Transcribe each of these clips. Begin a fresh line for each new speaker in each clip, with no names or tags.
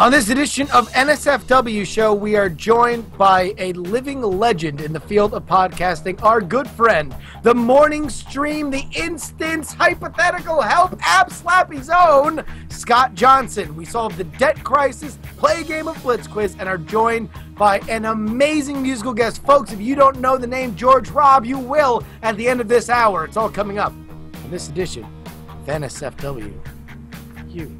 On this edition of NSFW show, we are joined by a living legend in the field of podcasting, our good friend, the morning stream, the instance hypothetical help app Slappy's own, Scott Johnson. We solved the debt crisis, play a game of Blitz Quiz, and are joined by an amazing musical guest. Folks, if you don't know the name George Robb, you will at the end of this hour. It's all coming up in this edition of NSFW. You.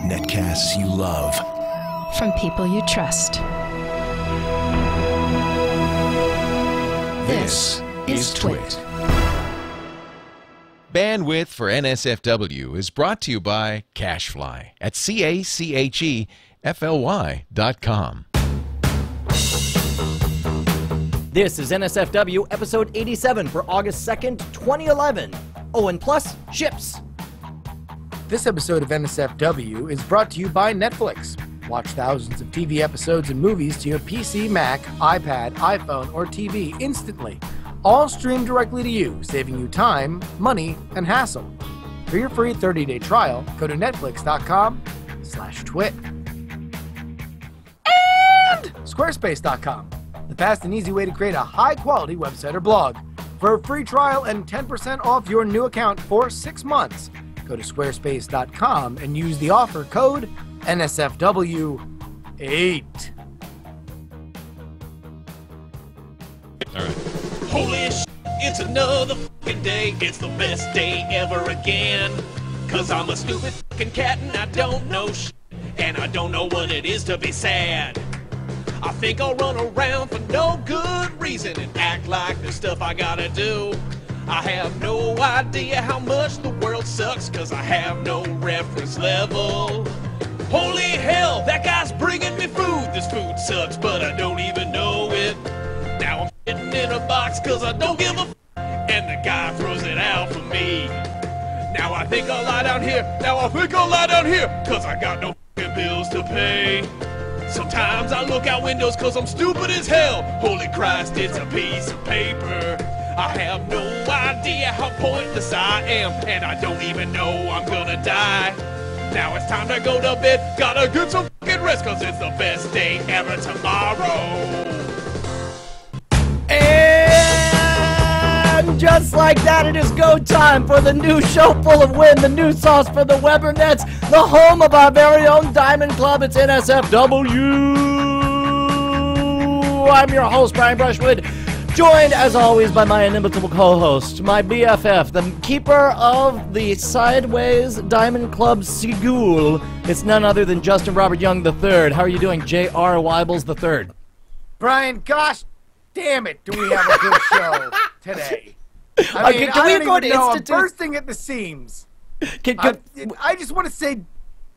Netcasts you love.
From people you trust.
This is Twit.
Bandwidth for NSFW is brought to you by Cashfly at CACHEFLY.com.
This is NSFW episode 87 for August 2nd, 2011. Oh, and plus, ships.
This episode of NSFW is brought to you by Netflix. Watch thousands of TV episodes and movies to your PC, Mac, iPad, iPhone, or TV instantly. All streamed directly to you, saving you time, money, and hassle. For your free 30-day trial, go to netflix.com/twit. And Squarespace.com, the fast and easy way to create a high-quality website or blog. For a free trial and 10% off your new account for 6 months, go to squarespace.com and use the offer code NSFW8.
All right.
Holy shit, it's another fucking day. It's the best day ever again. Cause I'm a stupid fucking cat and I don't know shit. And I don't know what it is to be sad. I think I'll run around for no good reason and act like there's stuff I gotta do. I have no idea how much the world sucks, cause I have no reference level. Holy hell, that guy's bringing me food. This food sucks, but I don't even know it. Now I'm sitting in a box cause I don't give a f, and the guy throws it out for me. Now I think I'll lie down here. Cause I got no f***ing bills to pay. Sometimes I look out windows cause I'm stupid as hell. Holy Christ, it's a piece of paper. I have no idea how pointless I am, and I don't even know I'm gonna die. Now it's time to go to bed, gotta get some fucking rest, cause it's the best day ever tomorrow.
And just like that, it is go time for the new show full of wind, the new sauce for the Weber Nets, the home of our very own Diamond Club. It's NSFW. I'm your host, Brian Brushwood, joined as always by my inimitable co-host, my BFF, the keeper of the Sideways Diamond Club Sigul. It's none other than Justin Robert Young III. How are you doing, J.R. Weibels III?
Brian, gosh damn it, do we have a good show today? I mean,
can we
I
go
don't
to
even know. I'm
Institute?
bursting at the seams.
I
I just want to say,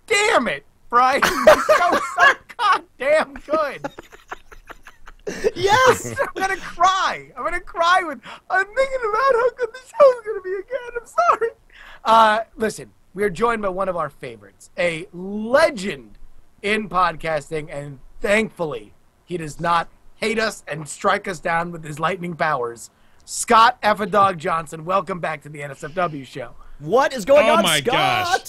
damn it, Brian. This show's so goddamn good.
Yes!
I'm gonna cry. I'm thinking about how good the show's gonna be again. I'm sorry. Listen, we are joined by one of our favorites, a legend in podcasting, and thankfully, he does not hate us and strike us down with his lightning powers. Scott F-a-Dog Johnson, welcome back to the NSFW show.
What is going on,
Oh my
Scott?
gosh.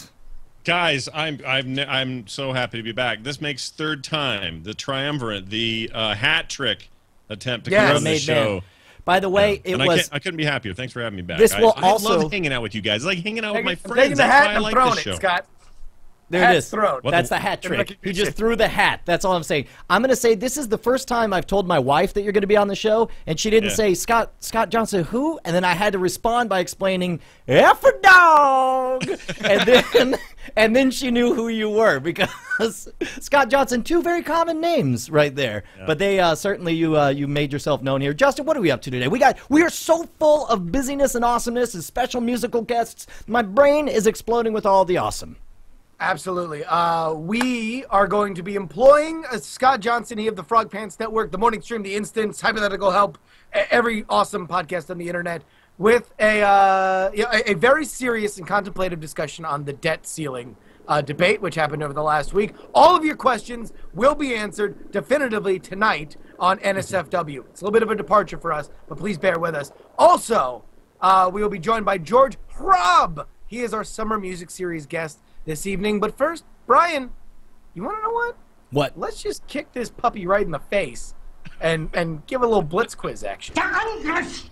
Guys, I'm so happy to be back. This makes third time, the triumvirate, the hat trick attempt to come on the show.
By the way,
And I couldn't be happier. Thanks for having me back.
This will
I
also
love hanging out with you guys. I like hanging out with my
I'm
friends.
taking the
That's
hat
why I
and
like
throwing
this show.
it, Scott.
There
Hat's
it is.
thrown.
That's the hat trick.
Look at
He
your
just
shit.
threw the hat. That's all I'm saying. I'm going to say this is the first time I've told my wife that you're going to be on the show, and she didn't
Yeah.
say, Scott Johnson, who? And then I had to respond by explaining, F-a-Dog! and then she knew who you were, because Scott Johnson, two very common names right there. Yeah. But they certainly, you made yourself known here. Justin, what are we up to today? We are so full of busyness and awesomeness and special musical guests. My brain is exploding with all the awesome.
Absolutely. We are going to be employing Scott Johnson, he of the Frog Pants Network, the Morning Stream, the Instance, Hypothetical Help, every awesome podcast on the internet, with a very serious and contemplative discussion on the debt ceiling debate, which happened over the last week. All of your questions will be answered definitively tonight on NSFW. It's a little bit of a departure for us, but please bear with us. Also, we will be joined by George Robb, He is our summer music series guest this evening. But first, Brian, you want to know what?
What?
Let's just kick this puppy right in the face and give a little Blitz Quiz action.
Blitz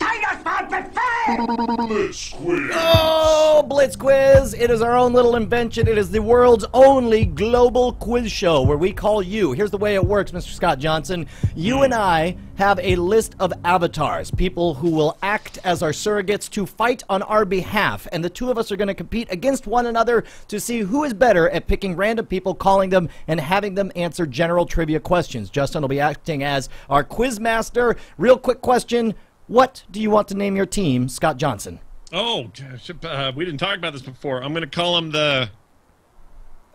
Quiz.
Oh, Blitz Quiz! It is our own little invention. It is the world's only global quiz show where we call you. Here's the way it works, Mr. Scott Johnson. You and I have a list of avatars, people who will act as our surrogates to fight on our behalf. And the two of us are going to compete against one another to see who is better at picking random people, calling them, and having them answer general trivia questions. Justin will be acting as our quiz master. Real quick question. What do you want to name your team, Scott Johnson?
Oh, gosh, we didn't talk about this before. I'm going to call them the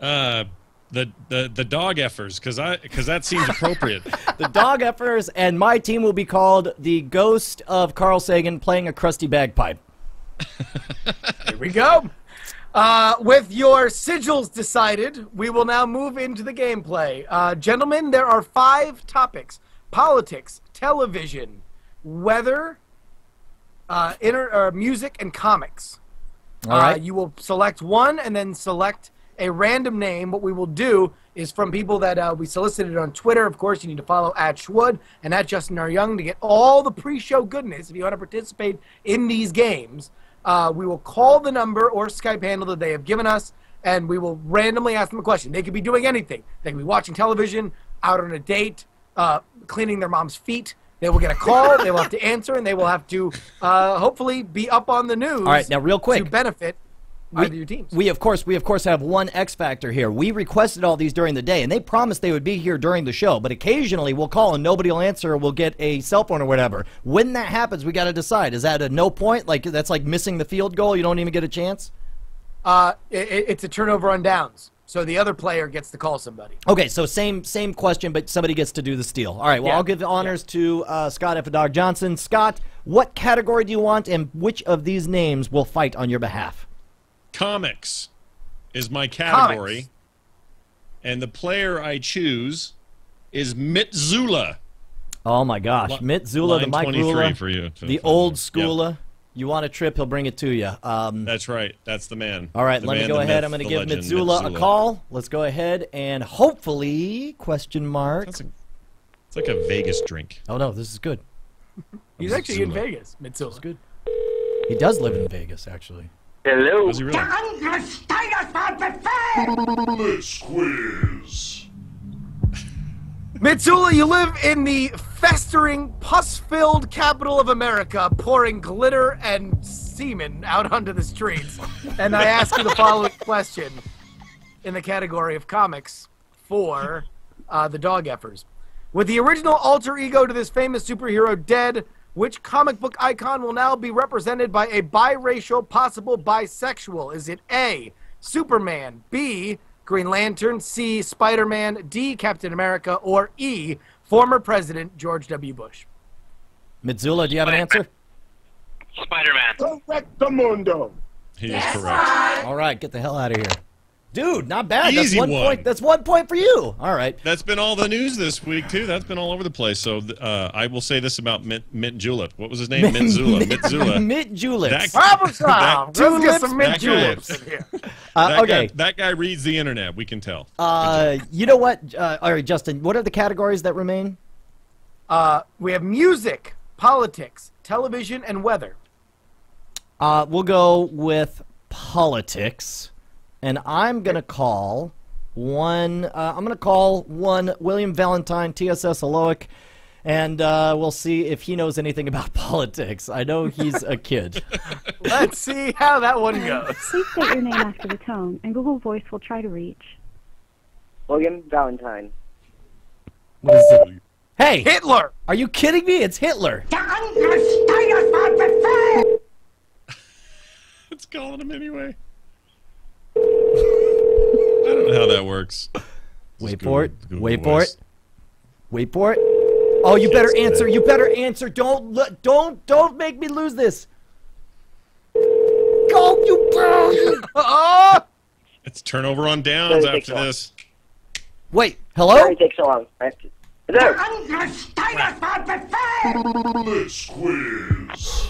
dog effers because that seems appropriate.
The dog effers, and my team will be called the Ghost of Carl Sagan playing a crusty bagpipe.
Here we go. With your sigils decided, we will now move into the gameplay. Gentlemen, there are 5 topics: politics, television, weather, music, and comics.
All right.
You will select one and then select a random name. What we will do is from people that we solicited on Twitter. Of course, you need to follow @Schwood and @JustinRYoung to get all the pre-show goodness. If you want to participate in these games, we will call the number or Skype handle that they have given us, and we will randomly ask them a question. They could be doing anything. They could be watching television, out on a date, cleaning their mom's feet. They will get a call, they will have to answer, and they will have to hopefully be up on the news.
All right, now real quick.
To benefit either of your teams.
We of course have one X factor here. We requested all these during the day, and they promised they would be here during the show, but occasionally we'll call and nobody will answer, or we'll get a cell phone or whatever. When that happens, we got to decide. Is that a no point? Like, that's like missing the field goal? You don't even get a chance?
It's a turnover on downs. So the other player gets to call somebody.
Okay, so same question, but somebody gets to do the steal. All right, well,
Yeah.
I'll give the honors to Scott F. Dog Johnson. Scott, what category do you want, and which of these names will fight on your behalf?
Comics is my category,
Comics.
and the player I choose is Mitzula.
Oh, my gosh. Mitzula, the
Line
Mike
23
Rula,
for you.
the old schooler. You want a trip, he'll bring it to you.
That's right. That's the man.
All right,
The
let me
man,
go
the
ahead.
myth,
I'm going to
the
give
legend,
Mitzula a call. Let's go ahead and hopefully, question mark.
It's like a Vegas drink.
Oh, no, this is good.
He's actually in
Mitzula.
Vegas. Mitzula.
It's good. He does live in Vegas, actually.
Hello.
Was he really?
Blitz Quiz.
Mitsula, you live in the festering, pus-filled capital of America, pouring glitter and semen out onto the streets. And I ask you the following question in the category of comics for the dog effers. With the original alter ego to this famous superhero dead, which comic book icon will now be represented by a biracial, possible bisexual? Is it A, Superman, B, Green Lantern, C, Spider-Man, D, Captain America, or E, former President George W. Bush?
Mitzula, do you have an answer?
Spider-Man.
Correctamundo.
He is correct.
All right, get the hell out of here. Dude, not bad.
Easy
That's 1
one.
point. That's 1 point for you. All right.
That's been all the news this week, too. That's been all over the place. So I will say this about Mint Julep. What was his name? Mitzula. Mitzula.
Mint Juleps.
Let's get some mint
that
juleps
guy-
in here.
Okay.
That guy reads the internet. We can tell.
You know what? All right, Justin, what are the categories that remain?
We have music, politics, television, and weather.
We'll go with politics. And I'm going to call one William Valentine, TSS Aloic, and we'll see if he knows anything about politics. I know he's a kid.
Let's see how that one goes.
Please state your name after the tone, and Google Voice will try to reach.
William Valentine.
What is it? Hey!
Hitler!
Are you kidding me? It's Hitler.
Let's call him anyway. I don't know how that works.
Wait
Just
for it.
Google
Wait for
Voice.
it. Wait for it. Oh, you better answer. You better answer. Don't make me lose this. Go, you
Oh!
It's turnover on downs
Doesn't take
after
so long.
this.
Wait. Hello?
Sorry it takes so long. Hello.
Blitz Quiz.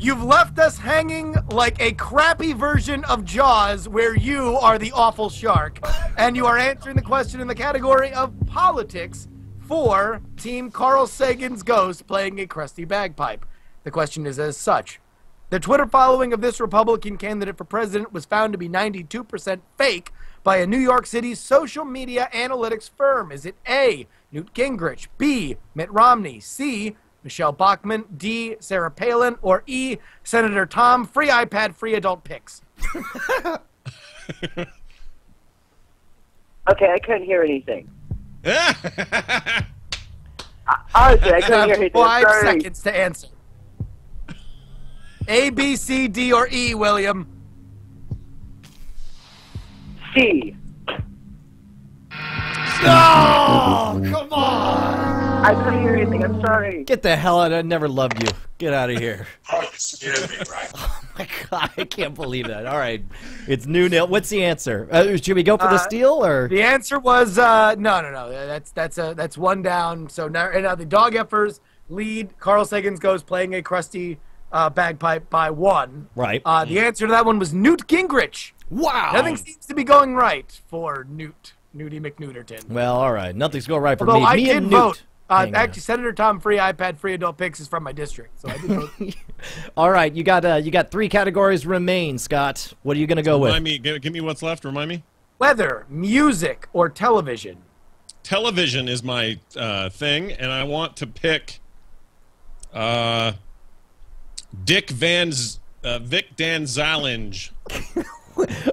You've left us hanging like a crappy version of Jaws where you are the awful shark. And you are answering the question in the category of politics for Team Carl Sagan's ghost playing a crusty bagpipe. The question is as such. The Twitter following of this Republican candidate for president was found to be 92% fake by a New York City social media analytics firm. Is it A, Newt Gingrich, B, Mitt Romney, C, Michelle Bachmann, D, Sarah Palin, or E, Senator Tom, free iPad, free adult pics?
Okay, I couldn't hear anything. Honestly, I couldn't hear anything.
5
Sorry.
seconds to answer. A, B, C, D, or E, William?
C.
Oh, come on!
I couldn't hear anything. I'm sorry.
Get the hell out! I never loved you. Get out of here.
Oh, you scared me, right?
Oh my God, I can't believe that. All right, it's 2-0. What's the answer? Should we go for the steal or?
The answer was no. That's one down. So now the Dog Effers lead. Carl Sagan's Ghost playing a crusty bagpipe by 1.
Right.
The answer to that one was Newt Gingrich.
Wow.
Nothing seems to be going right for Newty McNooterton.
Well, all right. Nothing's going right for
Although
me.
I
Me
did
and
vote.
Newt.
Actually, Senator Tom, free iPad, free adult pics is from my district, so I did vote.
All right, you got 3 categories remain, Scott. What are you gonna go
Remind
with?
me. Give me what's left. Remind me.
Weather, music, or television?
Television is my thing, and I want to pick Vic Dan Zallinge.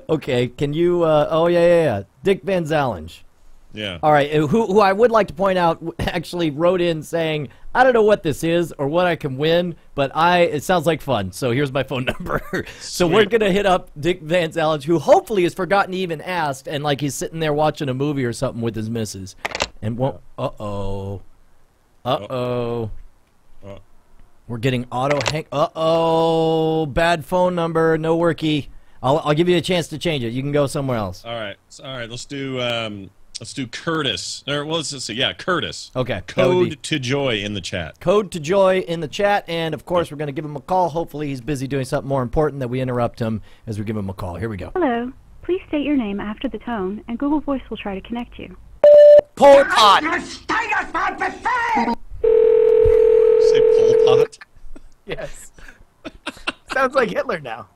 Okay, can you? Oh yeah. Dick Van Zallinge.
Yeah.
All right, who I would like to point out actually wrote in saying, I don't know what this is or what I can win, but it sounds like fun. So here's my phone number. So we're going to hit up Dick Van Zallinge, who hopefully has forgotten to even ask, and like he's sitting there watching a movie or something with his missus. And won't, uh-oh. We're getting auto hang. Uh-oh. Bad phone number. No worky. I'll give you a chance to change it. You can go somewhere else.
All right. Let's do Curtis. Or well, let's see. Yeah, Curtis.
Okay.
Code to joy in the chat.
Code to joy in the chat, and of course we're going to give him a call. Hopefully he's busy doing something more important that we interrupt him as we give him a call. Here we go.
Hello. Please state your name after the tone, and Google Voice will try to connect you.
Pol Pot.
Say Pol Pot?
Yes. Sounds like Hitler now.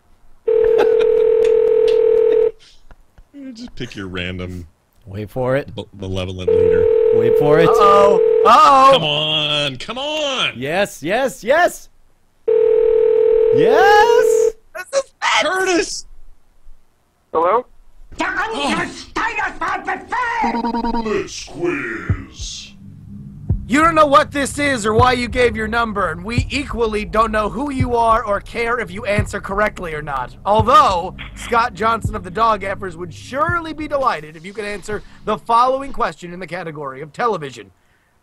Just pick your random.
Wait for it.
Malevolent leader.
Wait for it.
Uh-oh.
Come on.
Yes. Yes.
This is
Curtis.
Hello?
Blitz Quiz.
You don't know what this is or why you gave your number, and we equally don't know who you are or care if you answer correctly or not. Although, Scott Johnson of the Dog Effers would surely be delighted if you could answer the following question in the category of television.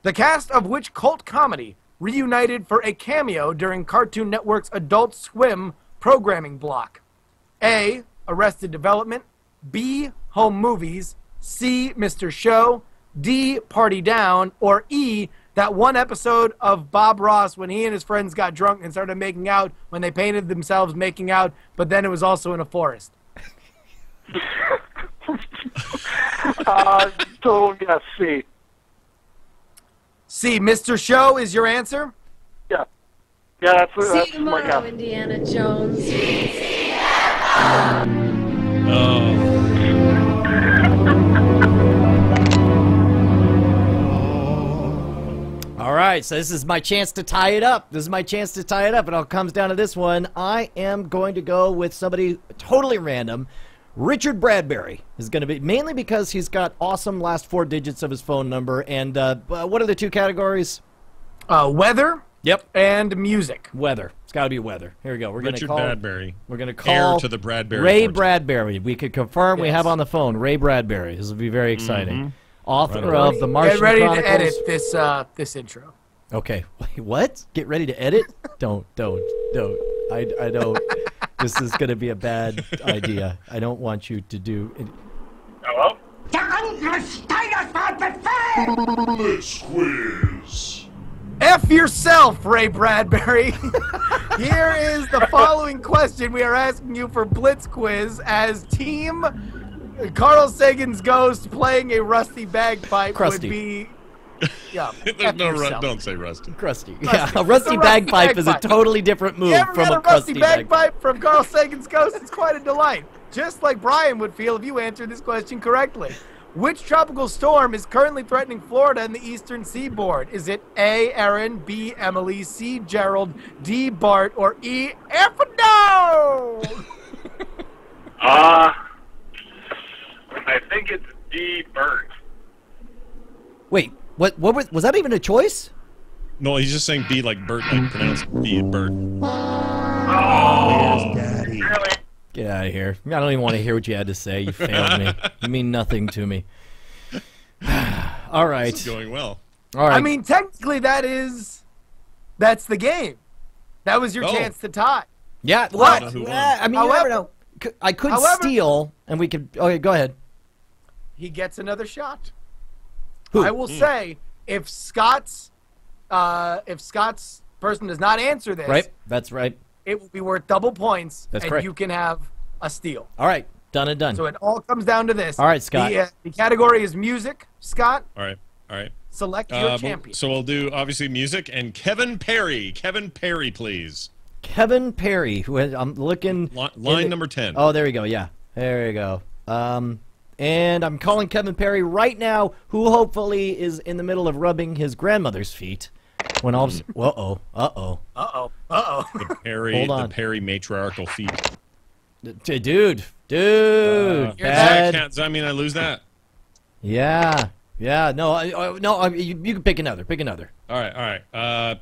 The cast of which cult comedy reunited for a cameo during Cartoon Network's Adult Swim programming block? A, Arrested Development, B, Home Movies, C, Mr. Show, D, Party Down, or E, that one episode of Bob Ross when he and his friends got drunk and started making out when they painted themselves making out, but then it was also in a forest.
So, yeah, C.
C, Mr. Show is your answer?
Yeah. Yeah,
See you
that's my
tomorrow,
guess.
Indiana Jones.
Oh.
All right, so this is my chance to tie it up. It all comes down to this one. I am going to go with somebody totally random. Richard Bradbury is going to be, mainly because he's got awesome last 4 digits of his phone number. And what are the 2 categories?
Weather.
Yep.
And music.
Weather. It's got to be weather. Here we go. We're going to
Richard
call
Bradbury.
We're going to call
Heir to the Bradbury
Ray
fortune.
Bradbury. We could confirm we have on the phone Ray Bradbury. This will be very exciting. Author of the Martian
Get ready
Chronicles.
to edit this intro.
Okay. Wait, what? Get ready to edit? Don't. I don't. This is going to be a bad idea. I don't want you to do it.
Hello?
Blitz Quiz.
F yourself, Ray Bradbury. Here is the following question we are asking you for Blitz Quiz as Team Carl Sagan's Ghost playing a rusty bagpipe would be... Yeah,
There's no don't say rusty.
Crusty. Yeah, a rusty bagpipe is a totally different move from a
rusty
crusty
bagpipe from Carl Sagan's Ghost. It's quite a delight. Just like Brian would feel if you answered this question correctly. Which tropical storm is currently threatening Florida and the eastern seaboard? Is it A, Erin, B, Emily, C, Gerald, D, Bart, or E, Efferno?
I think it's D, Bert.
Wait, what was that even a choice?
No, he's just saying B like Bert, like pronounced B, Bert.
Oh,
Daddy.
Really?
Get out of here. I don't even want to hear what you had to say. You failed me. You mean nothing to me. All right.
This is going well.
All right.
I mean, technically that's the game. That was your chance to tie.
Yeah.
What?
I mean, you never know. I could steal, and we could... Okay, go ahead.
He gets another shot.
Who?
I will say, if Scott's person does not answer this...
Right. That's right.
It will be worth double points,
That's
and
correct.
you can have a steal.
All right, done and done.
So it all comes down to this.
All right, Scott.
The category is music. Scott,
All right.
select your champion.
So we'll do, obviously, music and Kevin Perry. Kevin Perry, please.
Kevin Perry, who I'm looking...
Line number 10.
Oh, there we go, yeah. There we go. And I'm calling Kevin Perry right now, who hopefully is in the middle of rubbing his grandmother's feet. When all of a
Uh-oh.
The Perry matriarchal feet.
Dude.
Does
Bad.
that mean I lose that?
Yeah. No, you can pick another.
All right.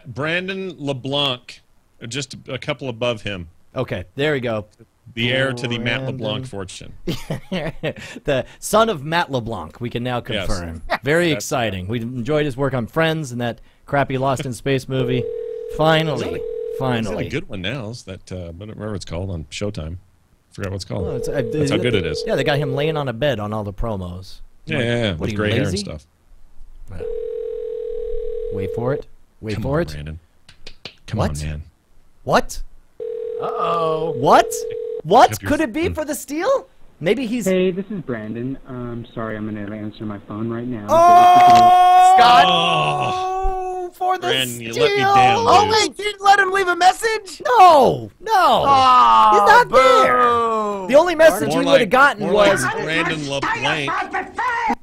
Brandon LeBlanc, just a couple above him.
Okay, there we go.
The heir to the Matt LeBlanc fortune.
The son of Matt LeBlanc, we can now confirm.
Yes.
Very exciting. We enjoyed his work on Friends and that crappy Lost in Space movie. Finally.
It's a good one now. Is that, I don't remember what it's called on Showtime. Forgot what it's called.
Oh,
That's how good it is.
Yeah, they got him laying on a bed on all the promos.
Yeah, with gray hair and stuff.
Wait for it.
Come on, Brandon. Come on, man.
What?
Uh-oh.
What could it be for the steal? Maybe he's...
Hey, this is Brandon. Sorry, I'm going to answer my phone right now.
Oh!
Scott!
Oh, for the
Brandon,
steal!
you let me down,
Oh,
dude.
wait, you didn't let him leave a message?
No!
Oh,
He's not there!
boo.
The only message you would have gotten
more
was...
like Brandon LeBlanc.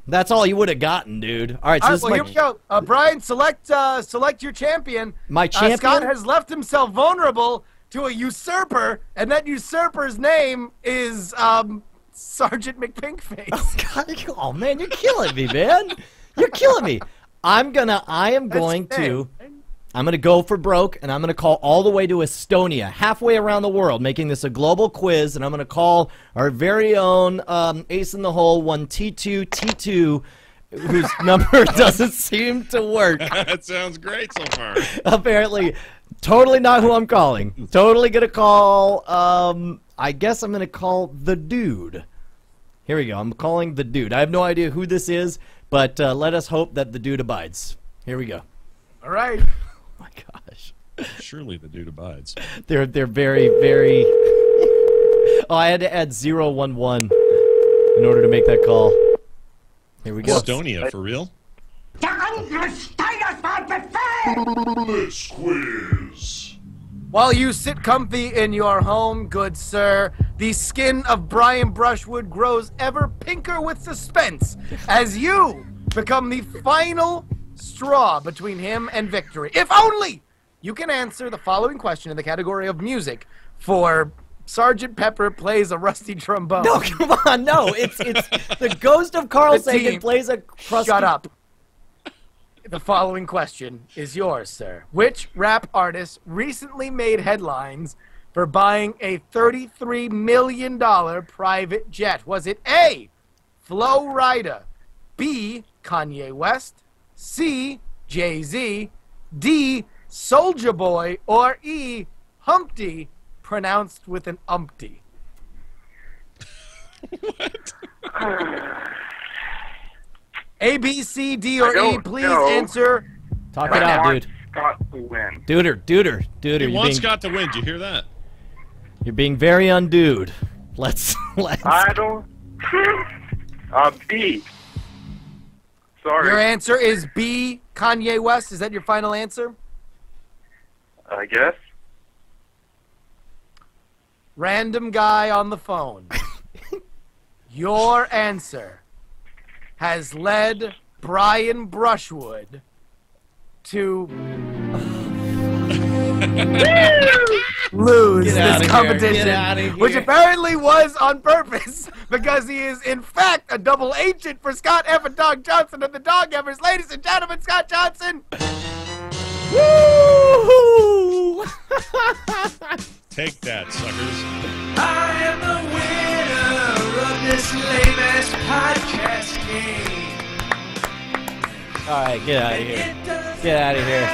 That's all you would have gotten, dude. All right, so
All right,
this
well,
is
here we go. Brian, select your champion.
My champion?
Scott has left himself vulnerable to a usurper, and that usurper's name is Sergeant McPinkface.
Oh, God. Oh, man, you're killing me, man. You're killing me. I am going to go for broke, and I'm going to call all the way to Estonia, halfway around the world, making this a global quiz, and I'm going to call our very own Ace in the Hole, one T2, whose number doesn't seem to work.
That sounds great so far.
Apparently, totally not who I'm calling. Totally going to call, I guess I'm going to call the dude. Here we go. I'm calling the dude. I have no idea who this is, but let us hope that the dude abides. Here we go.
All right.
Oh my gosh.
Surely the dude abides.
They're very, very... Oh, I had to add 011 in order to make that call. Here we go.
Estonia, for real?
Blitz Quiz.
While you sit comfy in your home, good sir, the skin of Brian Brushwood grows ever pinker with suspense as you become the final straw between him and victory. If only you can answer the following question in the category of music for Sergeant Pepper plays a rusty trombone.
No, come on, no. It's the ghost of Carl Sagan plays a crusty...
Shut up. The following question is yours, sir. Which rap artist recently made headlines for buying a $33 million private jet? Was it A, Flo Rida, B, Kanye West, C, Jay-Z, D, Soulja Boy, or E, Humpty, pronounced with an umpty?
What?
A, B, C, D, or E, please answer
Talk it out, dude.
Scott to win.
Duder.
He wants Scott to win. Do you hear that?
You're being very undude. Let's.
I don't. B. Sorry.
Your answer is B, Kanye West. Is that your final answer?
I guess.
Random guy on the phone. Your answer has led Brian Brushwood to lose this competition, which apparently was on purpose because he is in fact a double agent for Scott F. and Dog Johnson of the Dog Evers. Ladies and gentlemen, Scott Johnson.
Woo!
Take that, suckers.
I am the winner of this lame-ass podcast game.
All right, get out of here. Get out of here.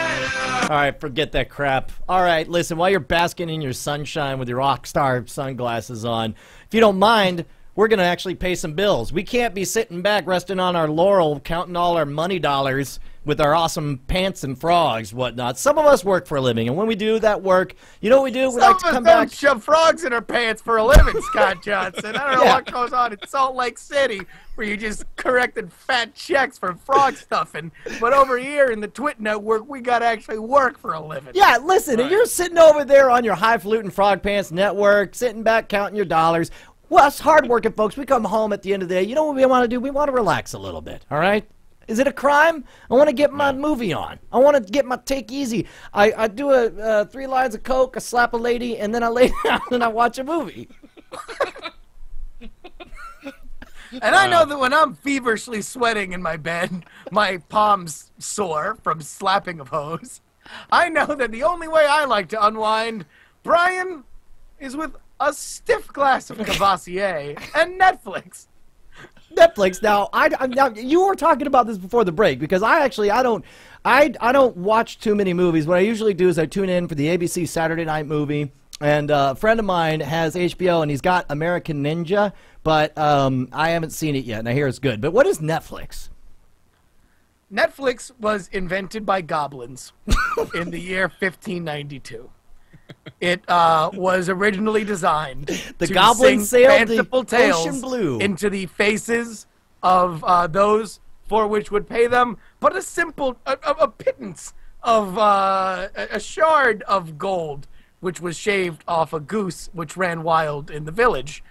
All right, forget that crap. All right, listen, while you're basking in your sunshine with your rockstar sunglasses on, if you don't mind, we're going to actually pay some bills. We can't be sitting back resting on our laurel counting all our money dollars with our awesome pants and frogs, whatnot. Some of us work for a living, and when we do that work, you know what we do? We like to come back.
Some of us don't shove frogs in our pants for a living, Scott Johnson. I don't know what goes on in Salt Lake City where you just corrected fat checks for frog stuffing. But over here in the Twit Network, we got to actually work for a living.
Yeah, listen, if you're sitting over there on your highfalutin Frog Pants Network, sitting back counting your dollars, well, us hardworking folks, we come home at the end of the day. You know what we want to do? We want to relax a little bit, all right? Is it a crime? I want to get my movie on. I want to get my take easy. I do a 3 lines of Coke, I slap a lady, and then I lay down and I watch a movie.
And I know that when I'm feverishly sweating in my bed, my palms sore from slapping of hose. I know that the only way I like to unwind, Brian, is with a stiff glass of Cavassier and Netflix.
Now, now you were talking about this before the break because I don't watch too many movies. What I usually do is I tune in for the ABC Saturday Night Movie, and a friend of mine has HBO and he's got American Ninja, but I haven't seen it yet, and I hear it's good. But what is Netflix?
Netflix was invented by goblins in the year 1592. It was originally designed
the
to
goblins
sing
sailed
fanciful
the
tales
ocean blue
into the faces of those for which would pay them but a simple a pittance of a shard of gold, which was shaved off a goose which ran wild in the village.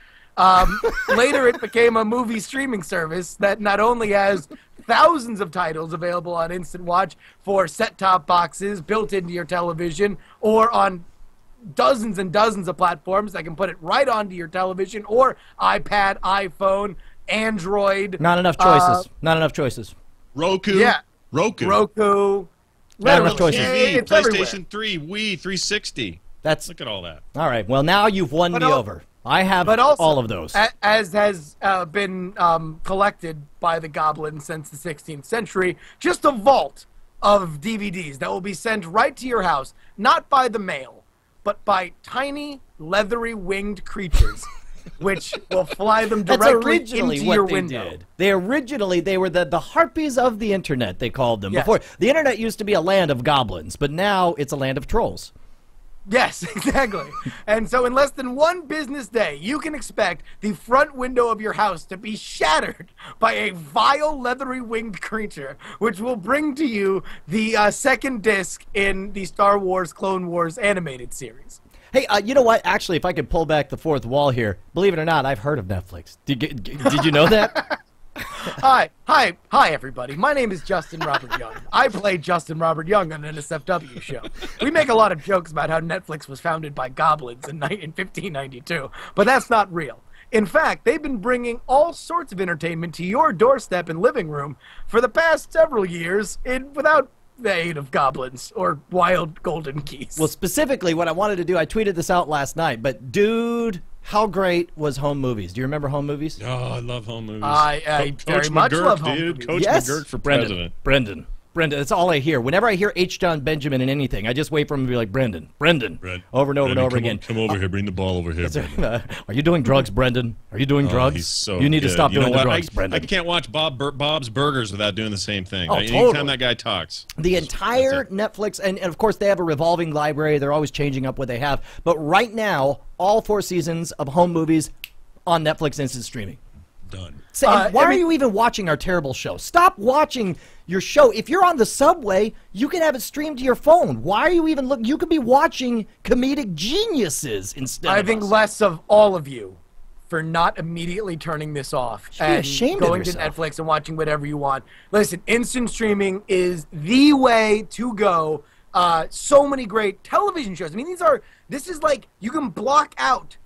Later, it became a movie streaming service that not only has thousands of titles available on Instant Watch for set-top boxes built into your television or on dozens and dozens of platforms that can put it right onto your television or iPad, iPhone, Android.
Not enough choices. Not enough choices.
Roku.
Yeah.
Roku.
Not enough choices.
TV,
It's
PlayStation
everywhere.
3, Wii, 360. Look at all that.
All right. Well, now you've won me over. I have all of those.
As has been collected by the goblins since the 16th century, just a vault of DVDs that will be sent right to your house, not by the mail, but by tiny, leathery winged creatures, which will fly them directly into your window.
They were the harpies of the internet, they called them.
Yes.
Before, the internet used to be a land of goblins, but now it's a land of trolls.
Yes, exactly. And so in less than one business day, you can expect the front window of your house to be shattered by a vile, leathery winged creature, which will bring to you the second disc in the Star Wars Clone Wars animated series.
Hey, you know what? Actually, if I could pull back the fourth wall here, believe it or not, I've heard of Netflix. Did you know that?
Hi, everybody. My name is Justin Robert Young. I play Justin Robert Young on an NSFW show. We make a lot of jokes about how Netflix was founded by goblins in 1592, but that's not real. In fact, they've been bringing all sorts of entertainment to your doorstep and living room for the past several years without the aid of goblins or wild golden geese.
Well, specifically, what I wanted to do, I tweeted this out last night, but dude, how great was Home Movies? Do you remember Home Movies?
Oh, I love Home Movies.
I
Coach
very much
McGurk,
love Home
dude.
Movies.
Coach McGurk for president.
Brendan. Brendan. That's all I hear. Whenever I hear H. John Benjamin in anything, I just wait for him to be like, Brendan, over and over and over again.
Come over here. Bring the ball over here.
Are you doing drugs, Brendan? Are you doing drugs?
He's so
you need
good.
to stop doing the drugs,
I
Brendan.
I can't watch Bob's Burgers without doing the same thing.
Oh,
Anytime
totally.
that guy talks.
The entire Netflix, and of course they have a revolving library. They're always changing up what they have. But right now, all 4 seasons of home movies on Netflix instant streaming.
Done.
So, why are you even watching our terrible show? Stop watching your show. If you're on the subway, you can have it streamed to your phone. Why are you even looking? You could be watching Comedic Geniuses instead.
I think less of all of you for not immediately turning this off and going to Netflix and watching whatever you want. Listen, instant streaming is the way to go. So many great television shows. I mean, this is like you can block out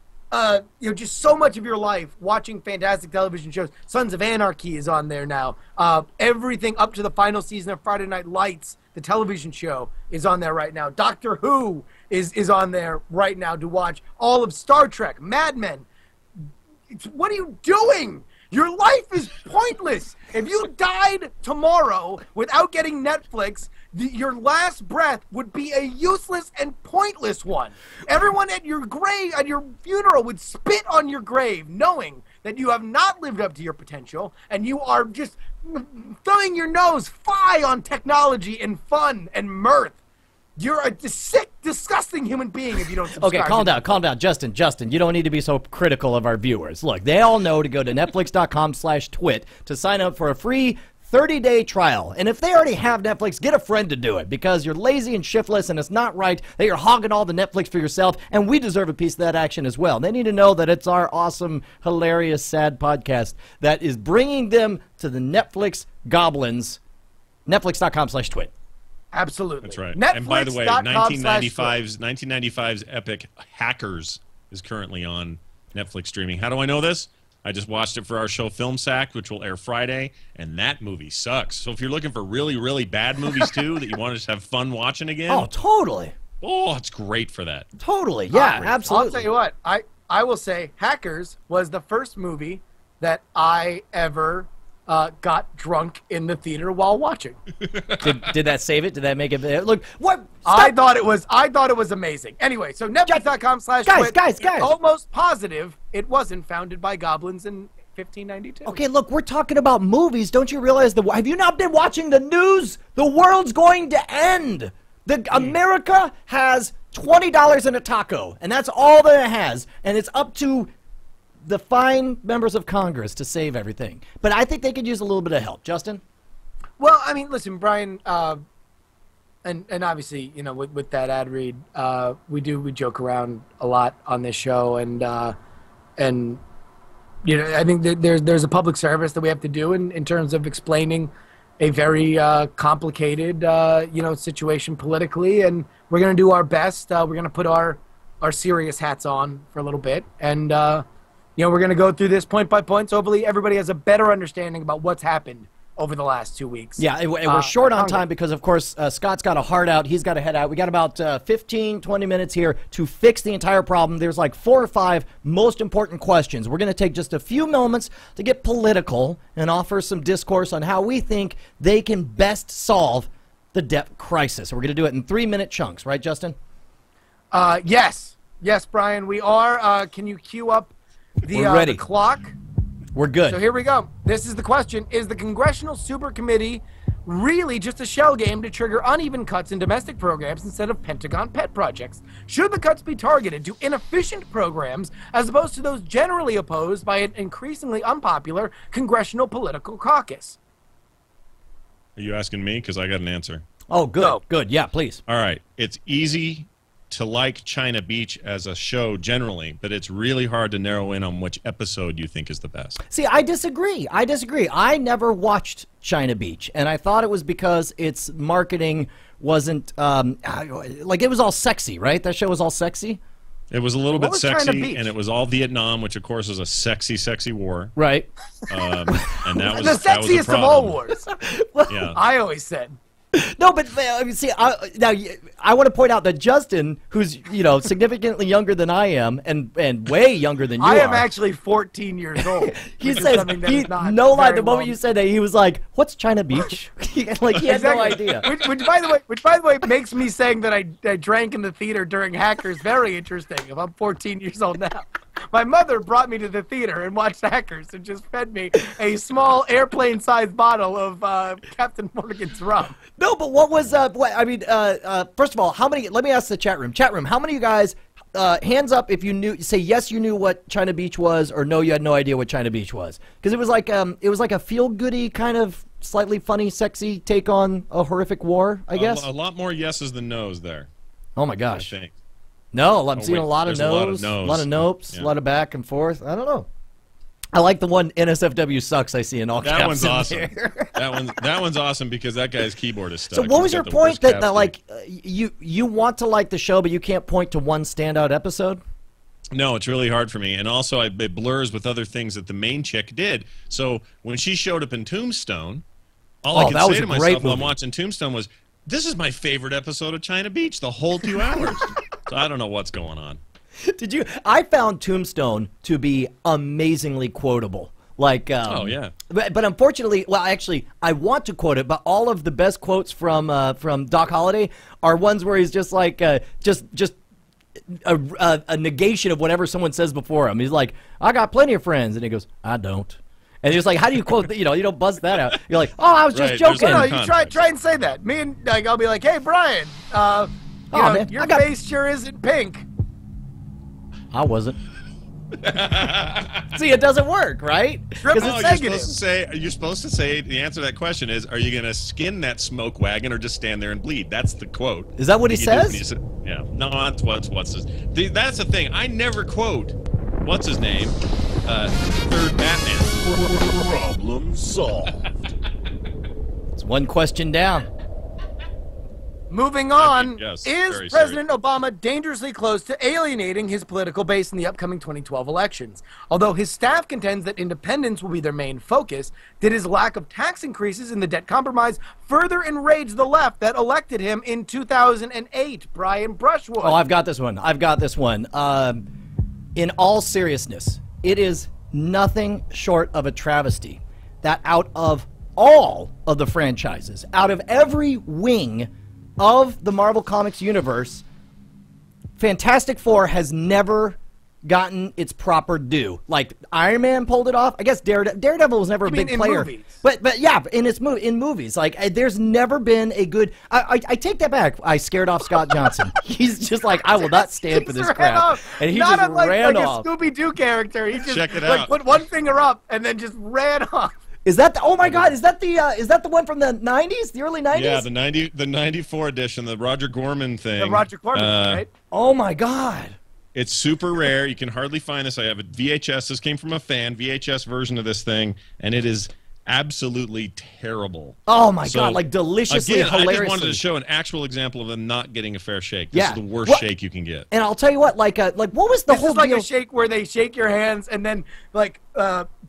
just so much of your life watching fantastic television shows. Sons of Anarchy is on there now. Everything up to the final season of Friday Night Lights, the television show, is on there right now. Doctor Who is on there right now to watch. All of Star Trek, Mad Men. What are you doing? Your life is pointless. If you died tomorrow without getting Netflix, your last breath would be a useless and pointless one. Everyone at your grave, at your funeral, would spit on your grave, knowing that you have not lived up to your potential, and you are just thumbing your nose high on technology and fun and mirth. You're a sick, disgusting human being if you don't subscribe.
Okay, calm down. Justin, you don't need to be so critical of our viewers. Look, they all know to go to netflix.com/twit to sign up for a free 30-day trial. And if they already have Netflix, get a friend to do it, because you're lazy and shiftless, and it's not right that you're hogging all the Netflix for yourself, and we deserve a piece of that action as well. They need to know that it's our awesome, hilarious, sad podcast that is bringing them to the Netflix goblins. Netflix.com/twit.
Absolutely.
That's right. And by the way, 1995's epic Hackers is currently on Netflix streaming. How do I know this? I just watched it for our show Film Sack, which will air Friday, and that movie sucks. So if you're looking for really, really bad movies too that you want to just have fun watching again.
Oh, totally.
Oh, it's great for that.
Totally. Yeah, absolutely.
I'll tell you what. I will say Hackers was the first movie that I ever got drunk in the theater while watching.
Did that save it? Did that make it? Look, what? Stop.
I thought it was amazing. Anyway, so Netflix.com/twit.
Guys.
Almost positive it wasn't founded by goblins in 1592.
Okay, look, we're talking about movies. Don't you realize have you not been watching the news? The world's going to end. America has $20 in a taco, and that's all that it has, and it's up to the fine members of Congress to save everything. But I think they could use a little bit of help. Justin?
Well, I mean, listen, Brian, and obviously, with that ad read, we joke around a lot on this show, and I think that there's a public service that we have to do in terms of explaining a very complicated situation politically, and we're going to do our best. We're going to put our serious hats on for a little bit, and we're going to go through this point by point, so hopefully everybody has a better understanding about what's happened over the last 2 weeks.
Yeah, and we're short on time because, of course, Scott's got a heart out. He's got to head out. We got about 15, 20 minutes here to fix the entire problem. There's like 4 or 5 most important questions. We're going to take just a few moments to get political and offer some discourse on how we think they can best solve the debt crisis. We're going to do it in 3-minute chunks, right, Justin?
Yes, Brian, we are. Can you cue up the clock?
We're good.
So here we go. This is the question. Is the Congressional Super Committee really just a shell game to trigger uneven cuts in domestic programs instead of Pentagon pet projects? Should the cuts be targeted to inefficient programs as opposed to those generally opposed by an increasingly unpopular congressional political caucus?
Are you asking me? Because I got an answer.
Oh, good. No. Good. Yeah, please.
All right. It's easy to like China Beach as a show generally, but it's really hard to narrow in on which episode you think is the best.
See, I disagree. I never watched China Beach, and I thought it was because its marketing wasn't it was all sexy, right? That show was all sexy.
It was a little bit sexy, and it was all Vietnam, which of course is a sexy, sexy war.
Right.
And that was
the sexiest of all wars.
Yeah.
I always said.
No, but see, I want to point out that Justin, who's significantly younger than I am, and way younger than you
I am
are,
actually 14 years old.
he says no lie. The moment you said that, he was like, "What's China Beach?" Like he had no idea.
Which, by the way, makes me saying that I drank in the theater during Hackers very interesting. If I'm 14 years old now. My mother brought me to the theater and watched Hackers and just fed me a small airplane-sized bottle of Captain Morgan's rum.
No, but what was first of all, how many? Let me ask the chat room. Chat room, how many of you guys? Hands up if you knew. Say yes, you knew what China Beach was, or no, you had no idea what China Beach was. Because it was like a feel-goody kind of slightly funny, sexy take on a horrific war. I guess
a lot more yeses than nos there.
Oh my gosh.
I think.
No, I'm seeing a lot of no's, a lot of nopes, a lot of back and forth. I don't know. I like the one NSFW sucks I see in all caps.
That one's awesome. that one's awesome because that guy's keyboard is stuck.
So what was your point that like you want to like the show but you can't point to one standout episode?
No, it's really hard for me, and also it blurs with other things that the main chick did. So when she showed up in Tombstone, all I could say to myself while I'm watching Tombstone was, "This is my favorite episode of China Beach, the whole 2 hours." So I don't know what's going on.
I found Tombstone to be amazingly quotable. Like,
oh yeah.
But unfortunately, well, actually, I want to quote it, but all of the best quotes from Doc Holliday are ones where he's just like, just a negation of whatever someone says before him. He's like, "I got plenty of friends," and he goes, "I don't." And he's like, how do you quote that? You don't buzz that out. You're like, "Oh, I was just joking."
No, you try and say that. Me and I'll be like, "Hey, Brian, man, your face sure isn't pink."
I wasn't. See, it doesn't work, right?
Because it's negative.
You're supposed to say the answer to that question is, are you going to skin that smoke wagon or just stand there and bleed? That's the quote.
Is that what he says?
Yeah. No, that's what's his. That's the thing. I never quote what's his name, third Batman.
Problem solved.
It's one question down.
Moving on,
yes,
is President Obama dangerously close to alienating his political base in the upcoming 2012 elections? Although his staff contends that independence will be their main focus, did his lack of tax increases in the debt compromise further enrage the left that elected him in 2008? Brian Brushwood.
Oh, I've got this one. In all seriousness, it is nothing short of a travesty that out of all of the franchises, out of every wing of the Marvel Comics universe, Fantastic Four has never gotten its proper due. Like Iron Man pulled it off. I guess Daredevil was never a big player.
Movies?
But yeah, in movies, like there's never been a good. I take that back. I scared off Scott Johnson. He's just like, I will not stand for this crap, and he just ran off.
Like a Scooby-Doo character. He just
Check it out.
put one finger up and then just ran off.
Is that the? Oh my God! Is that the one from the '90s, the early '90s?
Yeah, the '94 edition, the Roger Corman thing.
The Roger Corman, right?
Oh my God!
It's super rare. You can hardly find this. I have a VHS. This came from a fan, VHS version of this thing, and it is absolutely terrible.
Oh my God! Like deliciously, hilariously.
I just wanted to show an actual example of them not getting a fair shake. This is the worst shake you can get.
And I'll tell you what, like what was the whole
deal?
Like
a shake where they shake your hands and then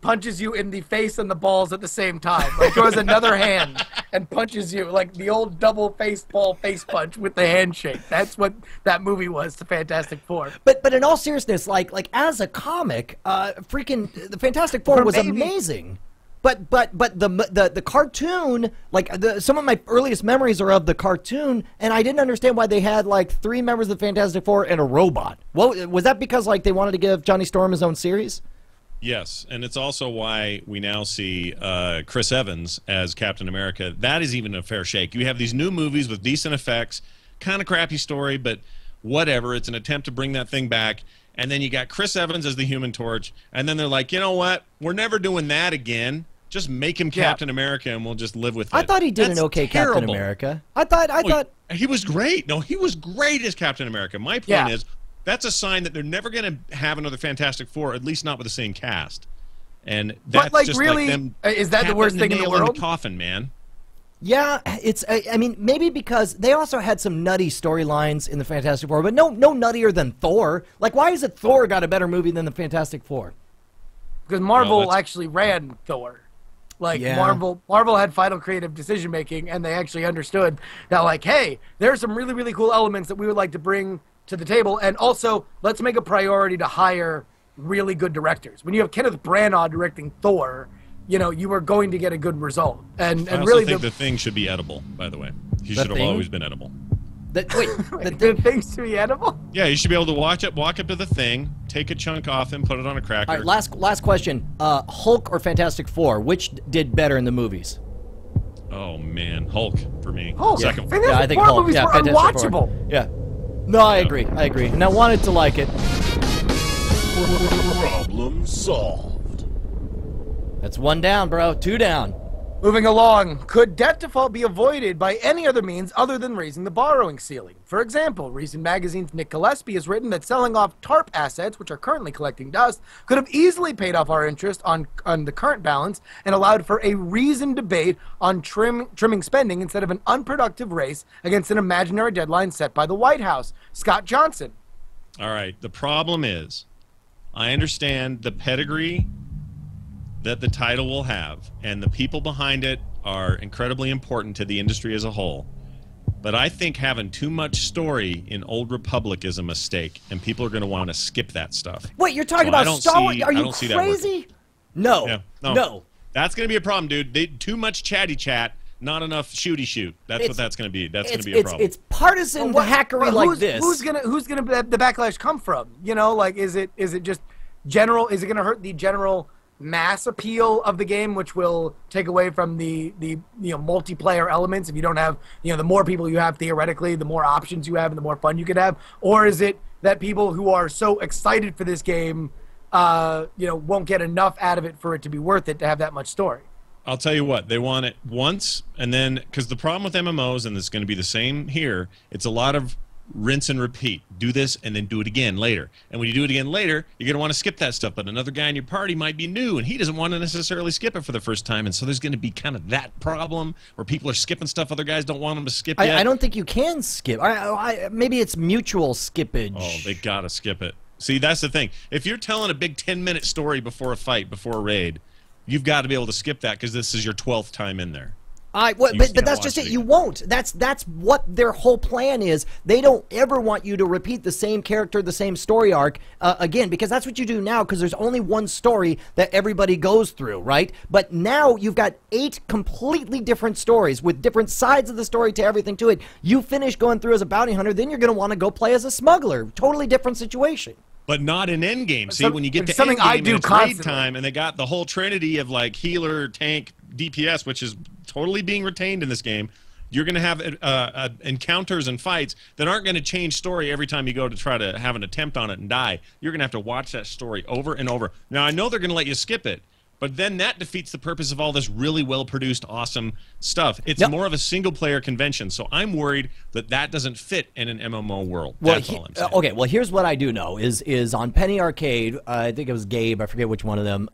punches you in the face and the balls at the same time. Like throws another hand and punches you like the old double face punch with the handshake. That's what that movie was, the Fantastic Four.
But in all seriousness, like as a comic, freaking the Fantastic Four was amazing. But the cartoon, like some of my earliest memories are of the cartoon, and I didn't understand why they had like 3 members of the Fantastic Four and a robot. Well, was that because like they wanted to give Johnny Storm his own series?
Yes, and it's also why we now see Chris Evans as Captain America. That is even a fair shake. You have these new movies with decent effects, kind of crappy story, but whatever. It's an attempt to bring that thing back. And then you got Chris Evans as the Human Torch, and then they're like, you know what? We're never doing that again. Just make him Captain America, and we'll just live with it.
I thought he did an okay terrible. Captain America. I thought
he was great. No, he was great as Captain America. My point is, that's a sign that they're never going to have another Fantastic Four, at least not with the same cast. And that's just
really,
like them.
Is that the worst thing in the world?
In the coffin, man.
Yeah, it's. I mean, maybe because they also had some nutty storylines in the Fantastic Four, but no nuttier than Thor. Like, why is it Thor got a better movie than the Fantastic Four?
Because Marvel actually ran Thor. Like
Yeah.
Marvel had final creative decision making, and they actually understood that, like, hey, there are some really, really cool elements that we would like to bring to the table, and also let's make a priority to hire really good directors. When you have Kenneth Branagh directing Thor, you know, you are going to get a good result. And
I also
really,
think the Thing should be edible. By the way, he
The
should have
Thing?
always been edible.
Wait,
the things to be edible.
Yeah, you should be able to walk up to the Thing, take a chunk off him, put it on a cracker.
all right, last question. Hulk or Fantastic Four? Which did better in the movies?
Oh man, Hulk for me.
Hulk.
Second.
Fantastic
Yeah, I think
Four
Hulk.
movies
Yeah,
were
Fantastic Four.
unwatchable.
Yeah. No, I agree. And I wanted to like it.
Problem solved.
That's 1 down, bro. 2 down.
Moving along, could debt default be avoided by any other means other than raising the borrowing ceiling? For example, recent magazine's Nick Gillespie has written that selling off TARP assets, which are currently collecting dust, could have easily paid off our interest on the current balance and allowed for a reasoned debate on trimming spending instead of an unproductive race against an imaginary deadline set by the White House. Scott Johnson.
All right. The problem is, I understand the pedigree that the title will have, and the people behind it are incredibly important to the industry as a whole. But I think having too much story in Old Republic is a mistake, and people are going to want to skip that stuff.
Wait, you're talking
So I
about
don't
Star Wars?
see-
Are
I
you
don't see that working.
crazy? No.
Yeah,
No.
That's going to be a problem, dude. Too much chatty chat, not enough shooty shoot. That's what that's going to be. That's going to be a problem.
It's partisan hackery like this.
Who's gonna the backlash come from? You know, like is it just general? Is it gonna hurt the general mass appeal of the game, which will take away from the multiplayer elements? If you don't have, the more people you have, theoretically, the more options you have and the more fun you could have. Or is it that people who are so excited for this game won't get enough out of it for it to be worth it to have that much story?
I'll tell you what, they want it once, and then, because the problem with MMOs, and it's going to be the same here, it's a lot of rinse and repeat. Do this and then do it again later. And when you do it again later, you're going to want to skip that stuff. But another guy in your party might be new, and he doesn't want to necessarily skip it for the first time. And so there's going to be kind of that problem where people are skipping stuff other guys don't want them to skip yet.
I don't think you can skip. Maybe it's mutual skippage.
Oh, they got to skip it. See, that's the thing. If you're telling a big 10-minute story before a fight, before a raid, you've got to be able to skip that because this is your 12th time in there.
But that's just it. You won't. That's what their whole plan is. They don't ever want you to repeat the same character, the same story arc again, because that's what you do now, because there's only one story that everybody goes through, right? But now you've got 8 completely different stories with different sides of the story to everything to it. You finish going through as a bounty hunter, then you're going to want to go play as a smuggler. Totally different situation.
But not in endgame. See, when you get to
something
endgame,
I do
and it's
constantly.
raid time, and they got the whole trinity of like healer, tank, DPS, which is totally being retained in this game. You're going to have encounters and fights that aren't going to change story every time you go to try to have an attempt on it and die. You're going to have to watch that story over and over. Now, I know they're going to let you skip it, but then that defeats the purpose of all this really well-produced, awesome stuff. It's more of a single-player convention, so I'm worried that that doesn't fit in an MMO world. That's all I'm saying.
Okay, well, here's what I do know is on Penny Arcade, I think it was Gabe, I forget which one of them,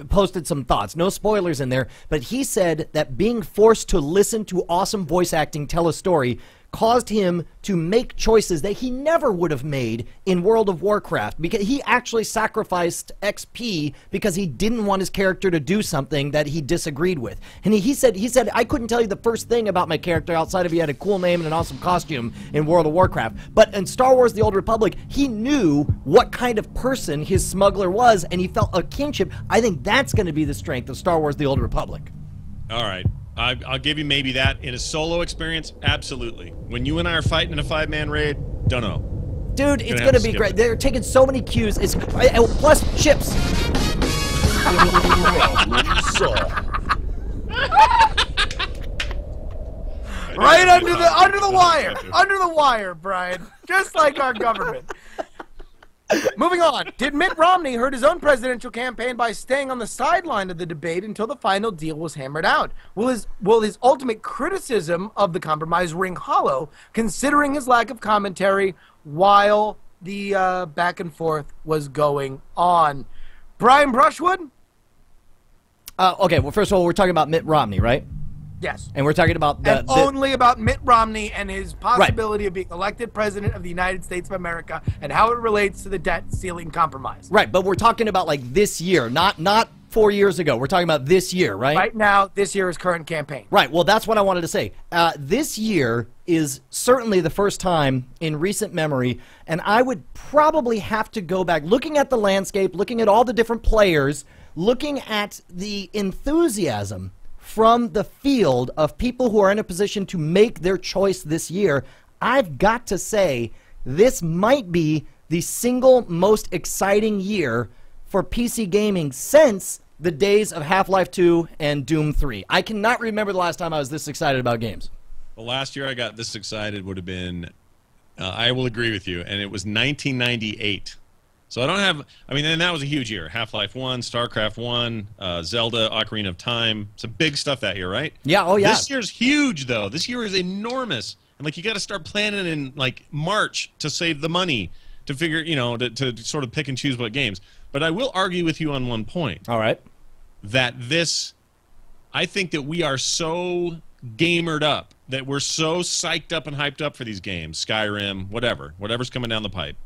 posted some thoughts. No spoilers in there, but he said that being forced to listen to awesome voice acting tell a story caused him to make choices that he never would have made in World of Warcraft, because he actually sacrificed XP because he didn't want his character to do something that he disagreed with. And he said I couldn't tell you the first thing about my character outside of he had a cool name and an awesome costume in World of Warcraft. But in Star Wars The Old Republic, he knew what kind of person his smuggler was, and he felt a kinship. I think that's going to be the strength of Star Wars The Old Republic.
All right. I'll give you maybe that. In a solo experience, absolutely. When you and I are fighting in a 5-man raid, don't know.
Dude, it's going to be great. They're taking so many cues. It's plus chips.
Right under the wire, Brian. Just like our government. Moving on. Did Mitt Romney hurt his own presidential campaign by staying on the sideline of the debate until the final deal was hammered out? Will his ultimate criticism of the compromise ring hollow, considering his lack of commentary while the back and forth was going on? Brian Brushwood?
Okay, well, first of all, we're talking about Mitt Romney, right?
Yes.
And we're talking about
only about Mitt Romney and his possibility of being elected president of the United States of America and how it relates to the debt ceiling compromise.
Right, but we're talking about like this year, not 4 years ago. We're talking about this year, right?
Right now, this year is current campaign.
Right. Well, that's what I wanted to say. This year is certainly the first time in recent memory, and I would probably have to go back, looking at the landscape, looking at all the different players, looking at the enthusiasm from the field of people who are in a position to make their choice this year. I've got to say this might be the single most exciting year for PC gaming since the days of Half-Life 2 and Doom 3. I cannot remember the last time I was this excited about games.
The last year I got this excited would have been, I will agree with you, and it was 1998. So I don't have, I mean, and that was a huge year. Half-Life 1, StarCraft 1, Zelda, Ocarina of Time. Some big stuff that year, right?
Yeah, oh yeah.
This year's huge, though. This year is enormous. And, like, you got to start planning in, like, March to save the money, to figure, you know, to sort of pick and choose what games. But I will argue with you on one point.
All right.
That this, I think that we are so gamered up, that we're so psyched up and hyped up for these games, Skyrim, whatever's coming down the pipe,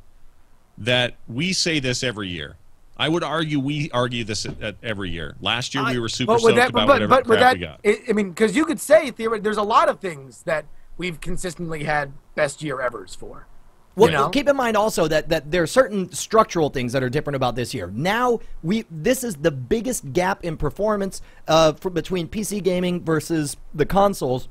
that we say this every year. I would argue we argue this at every year. Last year we were super stoked about whatever crap we got.
I mean, because you could say, there's a lot of things that we've consistently had best year evers for.
Well,
you know?
keep in mind also that there are certain structural things that are different about this year. Now, this is the biggest gap in performance between PC gaming versus the consoles.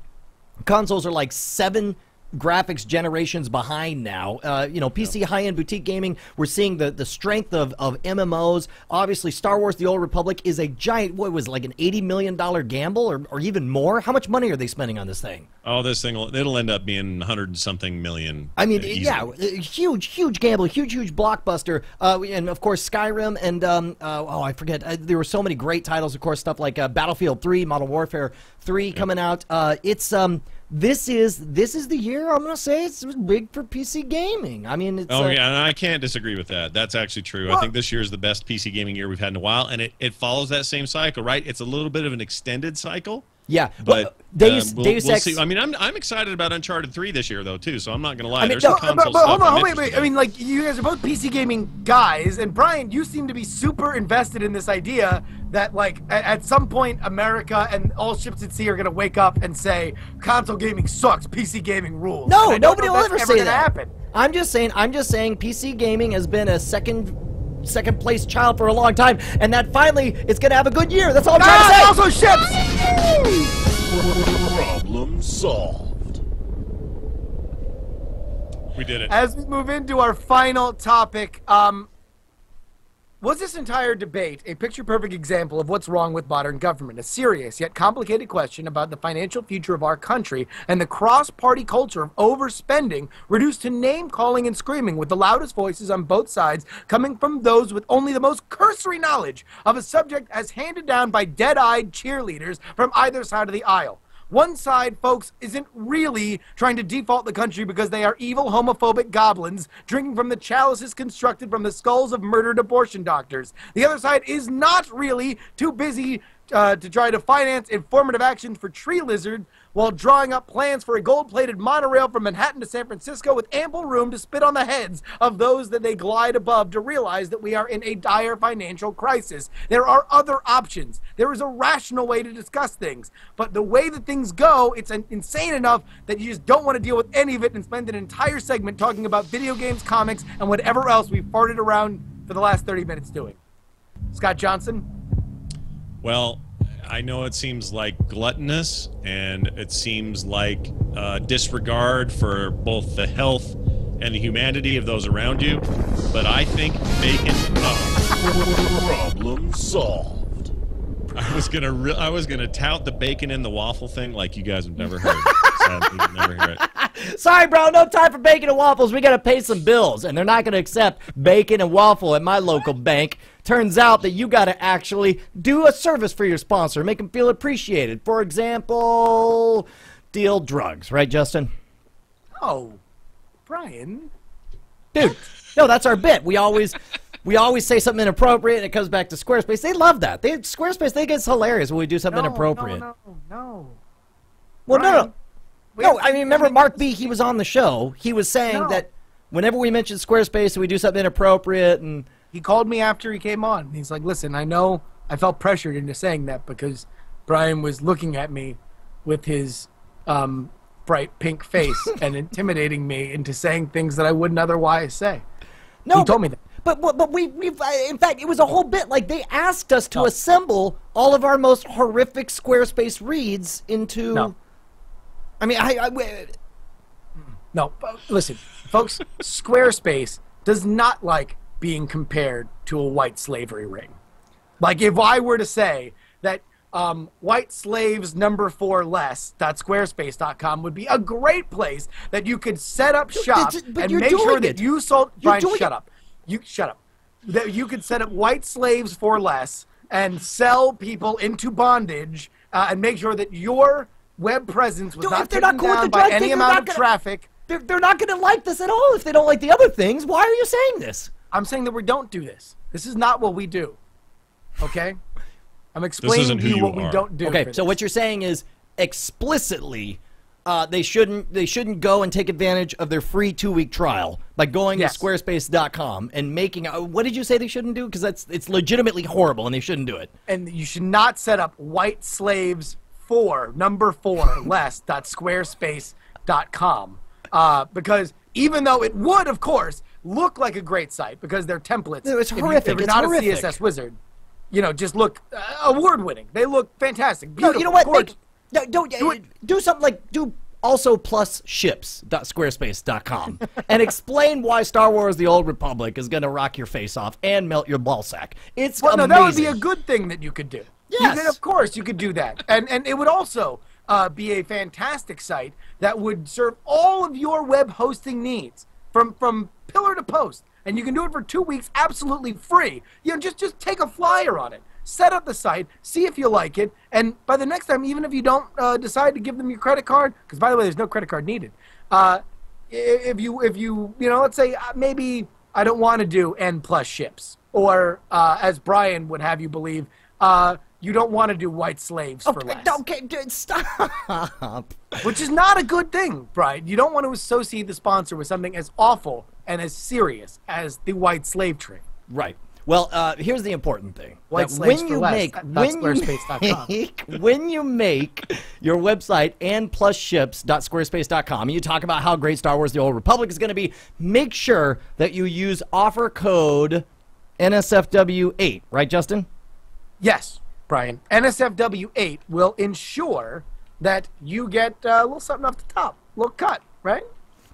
Consoles are like 7 graphics generations behind now. You know, PC high-end boutique gaming, we're seeing the strength of MMOs. Obviously, Star Wars The Old Republic is a giant, what was it, like an $80 million gamble or even more? How much money are they spending on this thing?
Oh, this thing, it'll end up being 100-something million.
I mean, yeah, huge gamble, huge blockbuster. And, of course, Skyrim and, I forget, there were so many great titles, of course, stuff like Battlefield 3, Modern Warfare 3 coming out. This is the year I'm going to say it's big for PC gaming. I mean, it's...
Oh, yeah, and I can't disagree with that. That's actually true.
Well,
I think this year is the best PC gaming year we've had in a while, and it follows that same cycle, right? It's a little bit of an extended cycle.
Yeah,
but
Deus Ex...
see. I mean, I'm excited about Uncharted 3 this year, though, too, so I'm not going to lie.
I mean,
There's some console stuff
hold on, wait.
interested
I mean, like, you guys are both PC gaming guys, and Brian, you seem to be super invested in this idea that, like, at some point, America and all ships at sea are going to wake up and say, console gaming sucks, PC gaming rules.
No, nobody will ever say that.
Happen.
I'm just saying PC gaming has been a second place child for a long time, and that finally it's going to have a good year. That's all I'm trying to say.
Also ships!
Problem solved.
We did it.
As we move into our final topic, was this entire debate a picture-perfect example of what's wrong with modern government? A serious yet complicated question about the financial future of our country and the cross-party culture of overspending reduced to name-calling and screaming with the loudest voices on both sides coming from those with only the most cursory knowledge of a subject as handed down by dead-eyed cheerleaders from either side of the aisle. One side, folks, isn't really trying to default the country because they are evil, homophobic goblins drinking from the chalices constructed from the skulls of murdered abortion doctors. The other side is not really too busy to try to finance informative actions for tree lizard while drawing up plans for a gold-plated monorail from Manhattan to San Francisco with ample room to spit on the heads of those that they glide above to realize that we are in a dire financial crisis. There are other options. There is a rational way to discuss things. But the way that things go, it's insane enough that you just don't want to deal with any of it and spend an entire segment talking about video games, comics, and whatever else we've farted around for the last 30 minutes doing. Scott Johnson?
Well, I know it seems like gluttonous, and it seems like disregard for both the health and the humanity of those around you, but I think bacon...
Problem solved.
I was gonna tout the bacon in the waffle thing like you guys have never heard. Sadly, you'll never hear it.
Sorry, bro, no time for bacon and waffles. We got to pay some bills, and they're not going to accept bacon and waffle at my local bank. Turns out that you got to actually do a service for your sponsor, make them feel appreciated. For example, deal drugs, right, Justin?
Oh, Brian.
Dude, no, that's our bit. We always say something inappropriate, and it comes back to Squarespace. They love that. Squarespace, they think it's hilarious when we do something inappropriate.
No.
Well,
Brian,
no, I mean, remember Mark B, he was on the show. He was saying that whenever we mention Squarespace and we do something inappropriate, and
he called me after he came on. He's like, listen, I know I felt pressured into saying that because Brian was looking at me with his bright pink face and intimidating me into saying things that I wouldn't otherwise say.
No,
he told me that.
But we've in fact, it was a whole bit. Like, they asked us to assemble all of our most horrific Squarespace reads into...
No.
I mean,
No, listen, folks, Squarespace does not like being compared to a white slavery ring. Like, if I were to say that white slaves number 4 less.squarespace.com would be a great place that you could set up shop and make sure that you sold... Brian, shut up. You shut up. That you could set up white slaves for less and sell people into bondage and make sure that your web presence was not taken down by any amount of traffic.
They're not going to like this at all if they don't like the other things. Why are you saying this?
I'm saying that we don't do this. This is not what we do. Okay? I'm explaining to you what we don't do.
Okay, so what you're saying is explicitly they shouldn't go and take advantage of their free 2-week trial by going to squarespace.com and making what did you say they shouldn't do? Because it's legitimately horrible and they shouldn't do it.
And you should not set up white slaves number 4 less.squarespace.com because even though it would, of course, look like a great site because they're templates.
It's horrific.
If you're not a CSS wizard, just look award-winning. They look fantastic, beautiful.
No, you know what? Do something like do also plus ships.squarespace.com and explain why Star Wars The Old Republic is going to rock your face off and melt your ballsack. It's amazing.
No, that would be a good thing that you could do.
Yes.
Of course you could do that. And it would also be a fantastic site that would serve all of your web hosting needs from pillar to post. And you can do it for 2 weeks absolutely free. Just take a flyer on it. Set up the site, see if you like it, and by the next time, even if you don't decide to give them your credit card, because by the way, there's no credit card needed. If you let's say maybe I don't want to do N plus ships, or as Brian would have you believe, you don't want to do white slaves for less.
Okay, stop.
Which is not a good thing, Brian. You don't want to associate the sponsor with something as awful and as serious as the white slave trade.
Right. Well, here's the important thing.
When you make
your website and plus ships.squarespace.com, and you talk about how great Star Wars The Old Republic is going to be, make sure that you use offer code NSFW8. Right, Justin?
Yes, Brian. NSFW8 will ensure that you get a little something off the top, a little cut, right?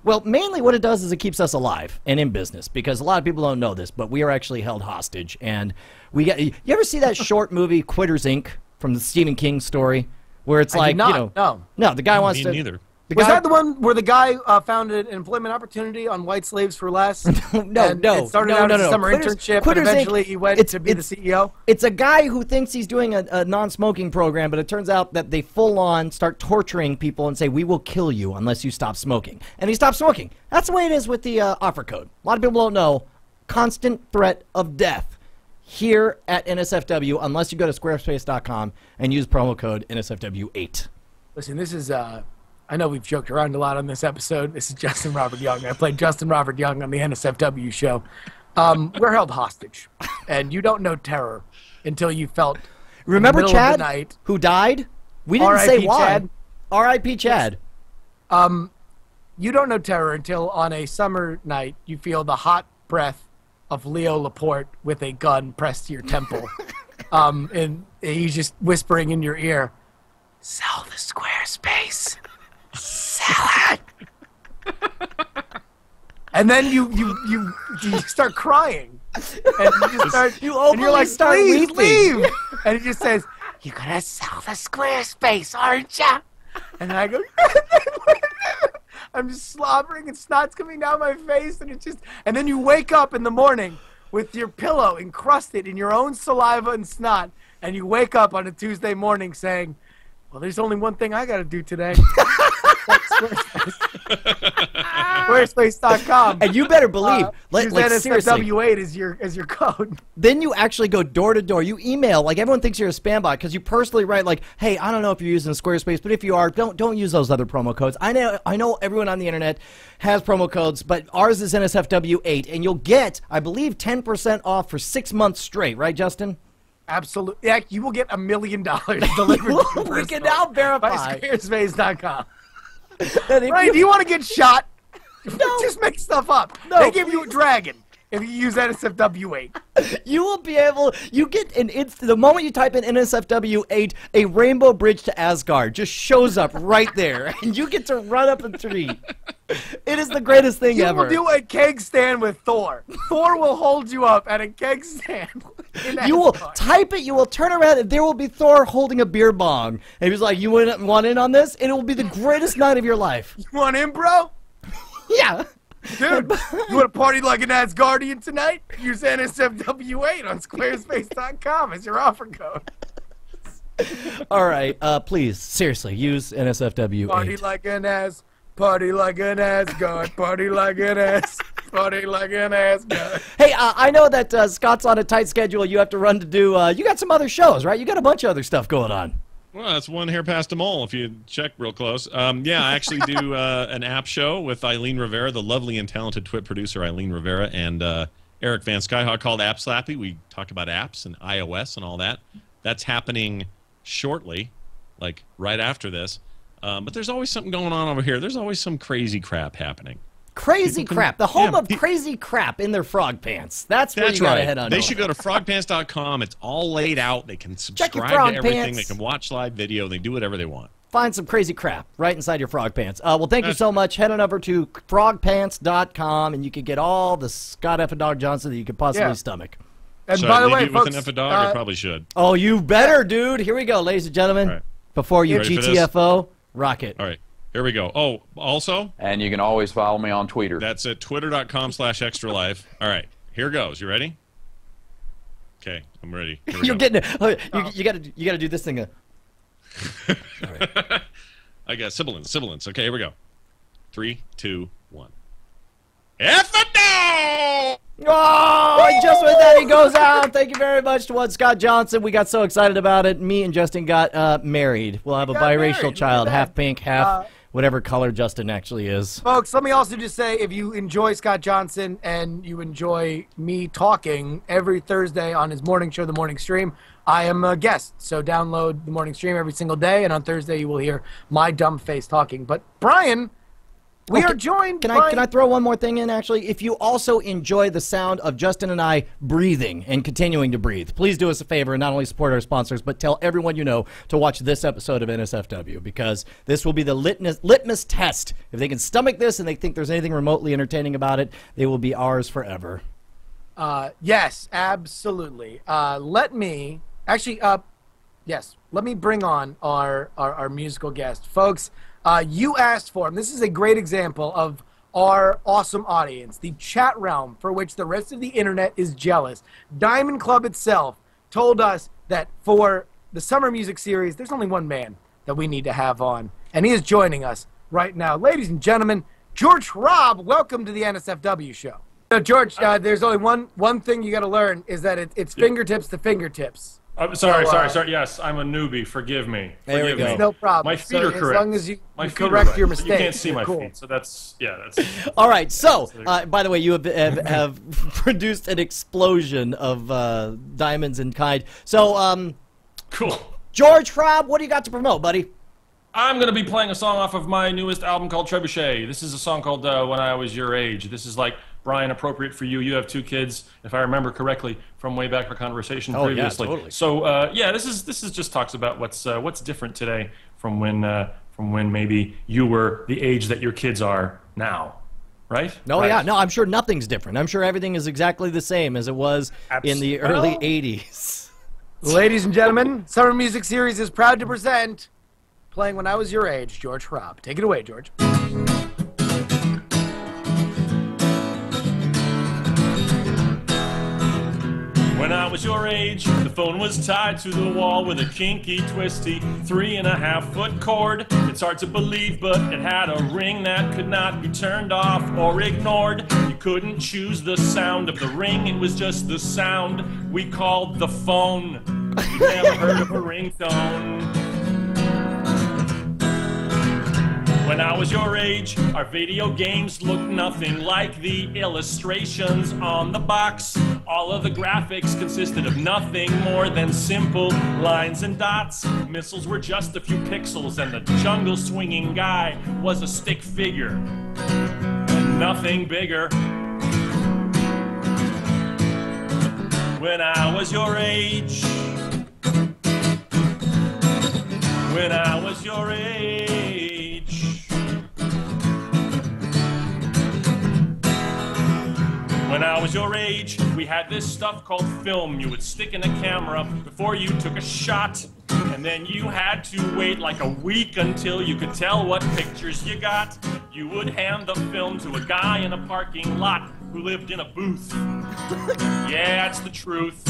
Well, mainly what it does is it keeps us alive and in business, because a lot of people don't know this, but we are actually held hostage. And you ever see that short movie Quitters Inc. from the Stephen King story, where it's like,
no,
the guy wants to.
Neither.
Was that the one where the guy found an employment opportunity on white slaves for less?
No.
It started out as a summer internship, and eventually he went to be the CEO?
It's a guy who thinks he's doing a non-smoking program, but it turns out that they full-on start torturing people and say, we will kill you unless you stop smoking. And he stops smoking. That's the way it is with the offer code. A lot of people don't know. Constant threat of death here at NSFW unless you go to squarespace.com and use promo code NSFW8.
Listen, this is... I know we've joked around a lot on this episode. This is Justin Robert Young. I played Justin Robert Young on the NSFW show. We're held hostage, and you don't know terror until you felt.
Remember
in the
Chad,
of the night.
who died? We didn't say why.
Chad.
R.I.P. Chad.
Yes. You don't know terror until on a summer night you feel the hot breath of Leo Laporte with a gun pressed to your temple, and he's just whispering in your ear, "Sell the Squarespace." Sell it. And then you start crying, and you're like, please leave. And he just says, "You're gonna sell the Squarespace, aren't you?" And I go, I'm just slobbering and snot's coming down my face, and then you wake up in the morning with your pillow encrusted in your own saliva and snot, and you wake up on a Tuesday morning saying, well, there's only one thing I got to do today. Squarespace.com.
And you better believe,
use NSFW8 as your code.
Then you actually go door to door. You email, like everyone thinks you're a spam bot because you personally write like, hey, I don't know if you're using Squarespace, but if you are, don't use those other promo codes. I know everyone on the internet has promo codes, but ours is NSFW8, and you'll get, I believe, 10% off for 6 months straight, right, Justin?
Absolutely. Yeah, you will get $1 million delivered to you
We can now
by
verify.
Squarespace.com.
that if
Right, do you want to get shot?
No.
Just make stuff up.
No,
They give you a dragon if you use NSFW8.
You will be able, you get the moment you type in NSFW8, a rainbow bridge to Asgard just shows up right there, and you get to run up a tree. It is the greatest thing
You
ever.
will do a keg stand with Thor. Thor will hold you up at a keg stand.
You will type it, you will turn around, and there will be Thor holding a beer bong. And he's like, you want in on this? And it will be the greatest night of your life.
You want in, bro?
Yeah.
Dude, you want to party like an Asgardian tonight? Use NSFW8 on Squarespace.com as your offer code.
All right, please, seriously, use NSFW8.
Party like an ass. Party like an Asgard. Party like an ass. Party like an Asgard.
Hey, I know that Scott's on a tight schedule. You have to run to do, you got some other shows, right? You got a bunch of other stuff going on.
Well, that's one hair past a mole if you check real close. Yeah, I actually do an app show with Eileen Rivera, the lovely and talented Twit producer Eileen Rivera, and Eric Van Skyhawk called App Slappy. We talk about apps and iOS and all that. That's happening shortly, like right after this. But there's always something going on over here. There's always some crazy crap happening.
Crazy crap. The home of crazy crap in their frog pants. That's where you gotta head on.
They should go to frogpants.com. It's all laid out. They can subscribe to everything.
pants.
They can watch live video. They do whatever they want.
Find some crazy crap right inside your frog pants. Well, thank you so much. Head on over to frogpants.com, and you can get all the Scott F. Dog Johnson that you could possibly stomach.
And
Should
by
I
the
leave
way,
you
folks,
with an F a dog? I probably should.
Oh, you better, dude. Here we go, ladies and gentlemen.
Right.
Before you
Ready for this?
GTFO, rock it.
All right. Here we go. Oh, also?
And you can always follow me on Twitter.
That's at twitter.com/extralife. All right. Here goes. You ready? Okay. I'm ready. Here we
You're
go.
getting it. You gotta do this thing.
I got sibilance. Okay, here we go. 3, 2, 1. F a dog!
Oh, and just with that, he goes out. Thank you very much to one Scott Johnson. We got so excited about it. Me and Justin got married. We'll have a biracial
married.
child, half pink, half whatever color Justin actually is.
Folks, let me also just say, if you enjoy Scott Johnson and you enjoy me talking every Thursday on his morning show, The Morning Stream, I am a guest. So download The Morning Stream every single day, and on Thursday you will hear my dumb face talking. But Brian, we are joined by...
Can I throw one more thing in, actually? If you also enjoy the sound of Justin and I breathing and continuing to breathe, please do us a favor and not only support our sponsors, but tell everyone you know to watch this episode of NSFW, because this will be the litmus test. If they can stomach this and they think there's anything remotely entertaining about it, they will be ours forever.
Yes, absolutely. Let me... Actually, yes, let me bring on our musical guest. Folks, you asked for him. This is a great example of our awesome audience, the chat realm for which the rest of the internet is jealous. Diamond Club itself told us that for the summer music series, there's only one man that we need to have on, and he is joining us right now. Ladies and gentlemen, George Robb, welcome to the NSFW show. George, there's only one thing you got to learn, is that it's fingertips to fingertips.
Sorry. Yes, I'm a newbie. Forgive me.
There we go.
No problem.
My feet are correct.
As long as you
my feet
correct
are
your
right.
mistakes.
You can't see my
cool.
feet, so that's
All right. So, by the way, you have produced an explosion of diamonds and kind. So,
cool.
George Robb, what do you got to promote, buddy?
I'm going to be playing a song off of my newest album called Trebuchet. This is a song called When I Was Your Age. This is like, Brian, appropriate for you. You have 2 kids, if I remember correctly, from way back our conversation previously.
Yeah, totally.
So yeah, this is just talks about what's different today from when maybe you were the age that your kids are now, right?
No,
right.
yeah, no, I'm sure nothing's different. I'm sure everything is exactly the same as it was in the early 80s.
Ladies and gentlemen, Summer Music Series is proud to present, playing When I Was Your Age, George Robb. Take it away, George.
When I was your age, the phone was tied to the wall with a kinky, twisty 3.5-foot cord. It's hard to believe, but it had a ring that could not be turned off or ignored. You couldn't choose the sound of the ring, it was just the sound we called the phone. You never heard of a ringtone. When I was your age, our video games looked nothing like the illustrations on the box. All of the graphics consisted of nothing more than simple lines and dots. Missiles were just a few pixels, and the jungle swinging guy was a stick figure. And nothing bigger. When I was your age. When I was your age. When I was your age, we had this stuff called film. You would stick in a camera before you took a shot, and then you had to wait like a week until you could tell what pictures you got. You would hand the film to a guy in a parking lot who lived in a booth. Yeah, it's the truth.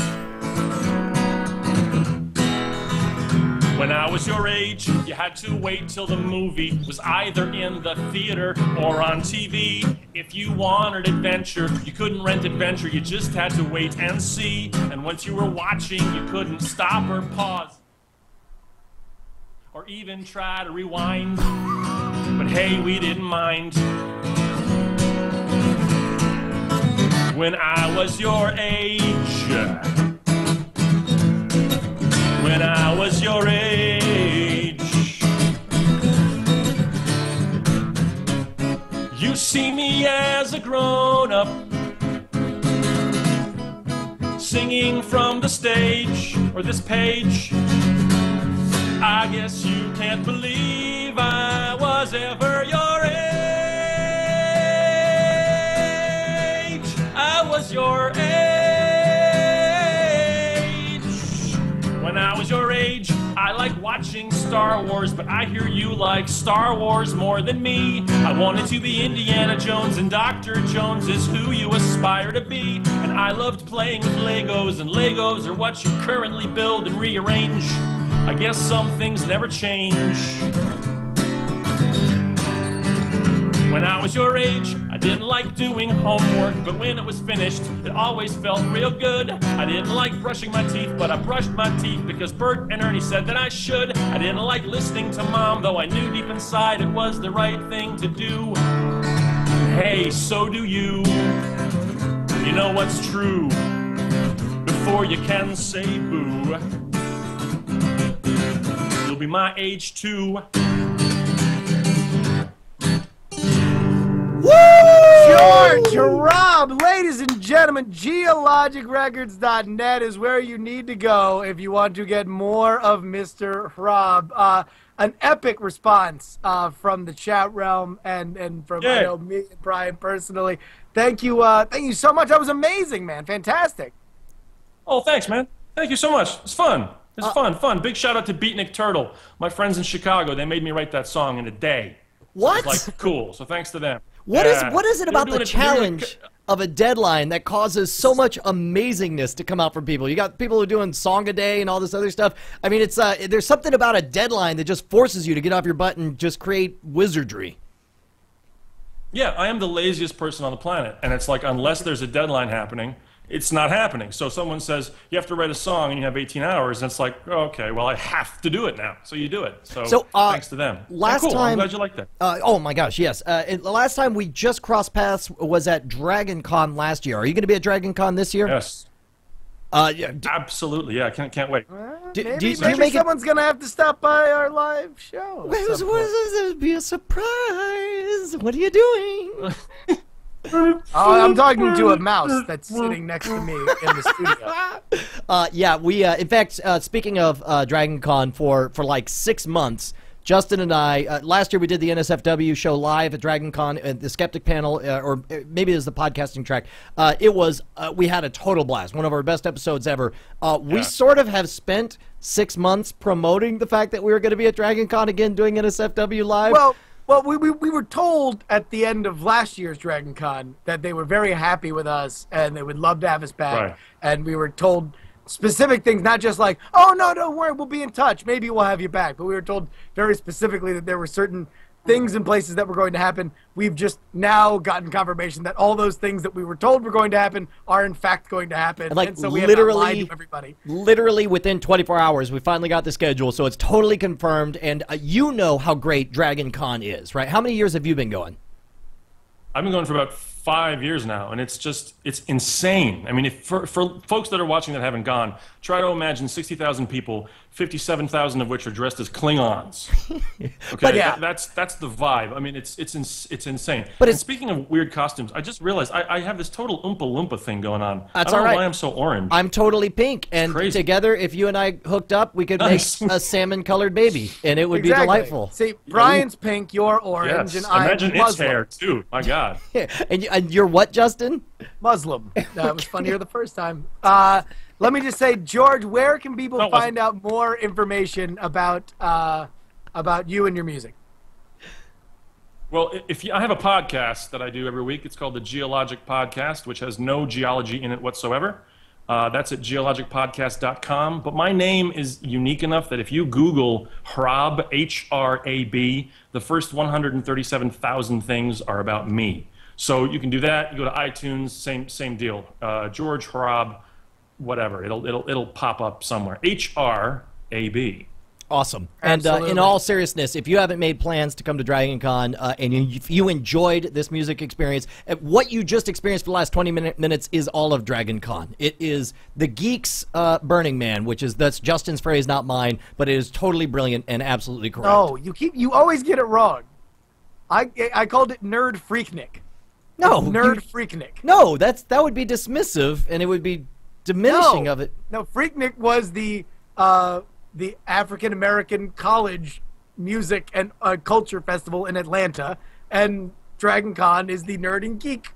When I was your age, you had to wait till the movie was either in the theater or on TV. If you wanted adventure, you couldn't rent adventure, you just had to wait and see. And once you were watching, you couldn't stop or pause, or even try to rewind. But hey, we didn't mind. When I was your age. When I was your age. You see me as a grown-up, singing from the stage or this page. I guess you can't believe I was ever your age. I was your age. When I was your age, I like watching Star Wars, but I hear you like Star Wars more than me. I wanted to be Indiana Jones, and Dr. Jones is who you aspire to be. And I loved playing with Legos, and Legos are what you currently build and rearrange. I guess some things never change. When I was your age, I didn't like doing homework, but when it was finished, it always felt real good. I didn't like brushing my teeth, but I brushed my teeth because Bert and Ernie said that I should. I didn't like listening to Mom, though I knew deep inside it was the right thing to do. Hey, so do you. You know what's true before you can say boo. You'll be my age too.
George Robb, ladies and gentlemen, geologicrecords.net is where you need to go if you want to get more of Mr. Robb. An epic response from the chat realm and from I know, me and Brian personally. Thank you so much. That was amazing, man. Fantastic.
Oh, thanks, man. Thank you so much. It's fun. It's fun. Big shout out to Beatnik Turtle, my friends in Chicago. They made me write that song in a day.
What?
It's like cool. So thanks to them.
What is it about the challenge of a deadline that causes so much amazingness to come out from people? You got people who are doing song a day and all this other stuff. I mean, it's there's something about a deadline that just forces you to get off your butt and just create wizardry.
Yeah, I am the laziest person on the planet, and it's like unless there's a deadline happening, it's not happening. So someone says you have to write a song and you have 18 hours, and it's like, oh, okay, well I have to do it now, so you do it. So thanks to them.
Last
cool.
time,
I'm glad you like that.
Oh my gosh, yes. The last time we just crossed paths was at Dragon Con last year. Are you going to be at Dragon Con this year?
Yes.
Yeah,
absolutely. Yeah, can't wait.
Maybe someone's going to have to stop by our live show.
It'd be a surprise. What are you doing?
I'm talking to a mouse that's sitting next to me in the studio.
Yeah, we, in fact, speaking of Dragon Con, for like 6 months, Justin and I, last year we did the NSFW show live at Dragon Con, the Skeptic panel, or maybe it was the podcasting track. It was, we had a total blast, one of our best episodes ever. We sort of have spent 6 months promoting the fact that we were going to be at Dragon Con again doing NSFW live.
Well, we were told at the end of last year's Dragon Con that they were very happy with us and they would love to have us back.
Right.
And we were told specific things, not just like, oh, no, don't worry, we'll be in touch. Maybe we'll have you back. But we were told very specifically that there were certain things and places that were going to happen. We've just now gotten confirmation that all those things that we were told were going to happen are in fact going to happen.
Like,
and so we have not lied to everybody.
Literally within 24 hours, we finally got the schedule, so it's totally confirmed. And you know how great Dragon Con is, right? How many years have you been going?
I've been going for about 5 years now, and it's insane. I mean, if for folks that are watching that haven't gone, try to imagine 60,000 people, 57,000 of which are dressed as Klingons. Okay,
But yeah.
that's the vibe. I mean, it's insane.
But
and speaking of weird costumes, I just realized I have this total Oompa Loompa thing going on.
That's
I don't
all
know
right.
why I'm so orange.
I'm totally pink, and
crazy.
together, if you and I hooked up, we could
Nice.
make a salmon-colored baby, and it would be delightful.
See, Brian's pink, you're orange,
Yes.
and I'm
Imagine its
Muslim.
hair too. My God.
And you're what, Justin?
Muslim. That was funnier the first time. Let me just say, George, where can people find out more information about you and your music?
Well, I have a podcast that I do every week. It's called the Geologic Podcast, which has no geology in it whatsoever. That's at geologicpodcast.com. But my name is unique enough that if you Google Hrab, H-R-A-B, the first 137,000 things are about me. So you can do that. You go to iTunes, same deal. George Hrab, whatever. It'll pop up somewhere. H-R-A-B.
Awesome. And in all seriousness, if you haven't made plans to come to Dragon Con and if you enjoyed this music experience, what you just experienced for the last 20 minutes is all of Dragon Con. It is the Geeks Burning Man, that's Justin's phrase, not mine, but it is totally brilliant and absolutely correct.
No, you always get it wrong. I called it Nerd Freaknik.
No.
Nerd Freaknik.
No, that would be dismissive, and it would be diminishing of it.
No, Freaknik was the African American College Music and Culture Festival in Atlanta, and Dragon Con is the Nerd and Geek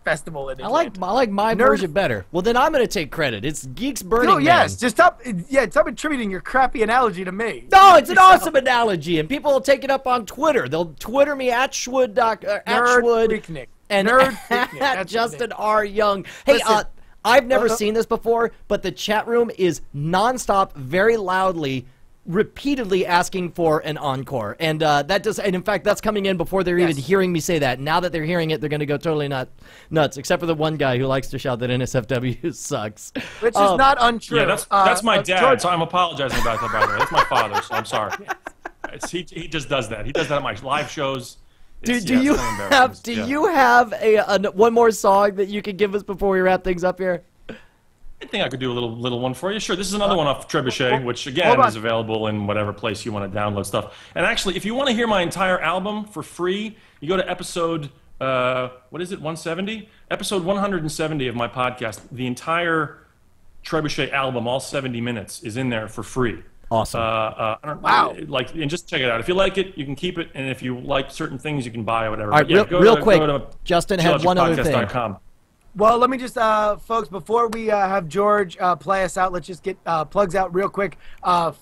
Festival in Atlanta.
I like my version better. Well, then I'm going to take credit. It's Geeks Burning Man.
Yes, just stop attributing your crappy analogy to me.
No, it's an awesome analogy, and people will take it up on Twitter. They'll Twitter me at Schwood,
Freaknik.
and
Nerd Freaknik.
at Justin R. Young. Hey,
Listen,
I've never seen this before, but the chat room is nonstop, very loudly, repeatedly asking for an encore, and in fact, that's coming in before they're even hearing me say that. Now that they're hearing it, they're going to go totally nuts. Except for the one guy who likes to shout that NSFW sucks,
which is not untrue.
Yeah, that's my dad.
George,
So I'm apologizing about that, by the way. That's my father, so I'm sorry. He just does that. He does that at my live shows.
Do you have one more song that you can give us before we wrap things up here?
I think I could do a little one for you. Sure. This is another one off Trebuchet, which again is available in whatever place you want to download stuff. And actually, if you want to hear my entire album for free, you go to episode 170? Episode 170 of my podcast. The entire Trebuchet album, all 70 minutes, is in there for free.
Awesome.
Wow.
And just check it out. If you like it, you can keep it, and if you like certain things, you can buy or whatever.
All right, real quick, Justin had one other thing.
Well, let me just, folks, before we have George play us out, let's just get plugs out real quick.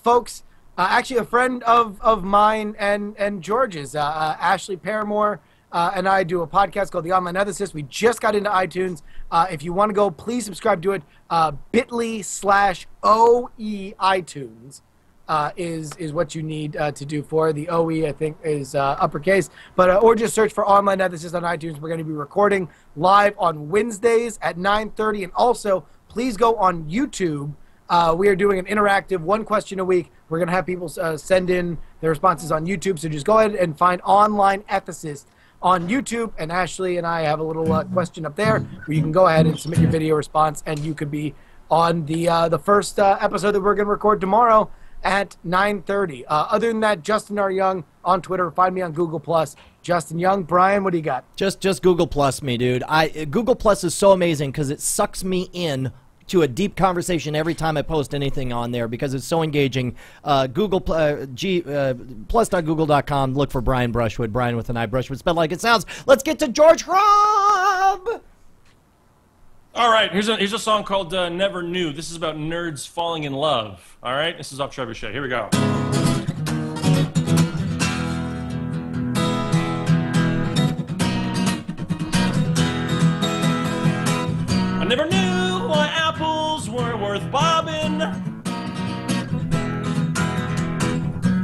Folks, actually a friend of mine and George's, Ashley Paramore, and I do a podcast called The Online Ethicist. We just got into iTunes. If you want to go, please subscribe to it. bit.ly/OE iTunes. Is what you need to do for the OE. I think is uppercase, but or just search for Online Ethicist on iTunes. We're going to be recording live on Wednesdays at 9:30, and also please go on YouTube. We are doing an interactive one question a week. We're going to have people send in their responses on YouTube, so just go ahead and find Online Ethicist on YouTube, and Ashley and I have a little question up there where you can go ahead and submit your video response, and you could be on the first episode that we're going to record tomorrow at 9:30. Other than that, Justin R. Young on Twitter. Find me on Google+. Justin Young. Brian, what do you got?
Just Google+ me, dude. Google+ is so amazing because it sucks me in to a deep conversation every time I post anything on there because it's so engaging. plus.google.com. Look for Brian Brushwood. Brian with an I, Brushwood, spelled like it sounds. Let's get to George Hrab!
All right, here's a song called Never Knew. This is about nerds falling in love. All right, this is off Trebuchet. Here we go. I never knew why apples were worth bobbing.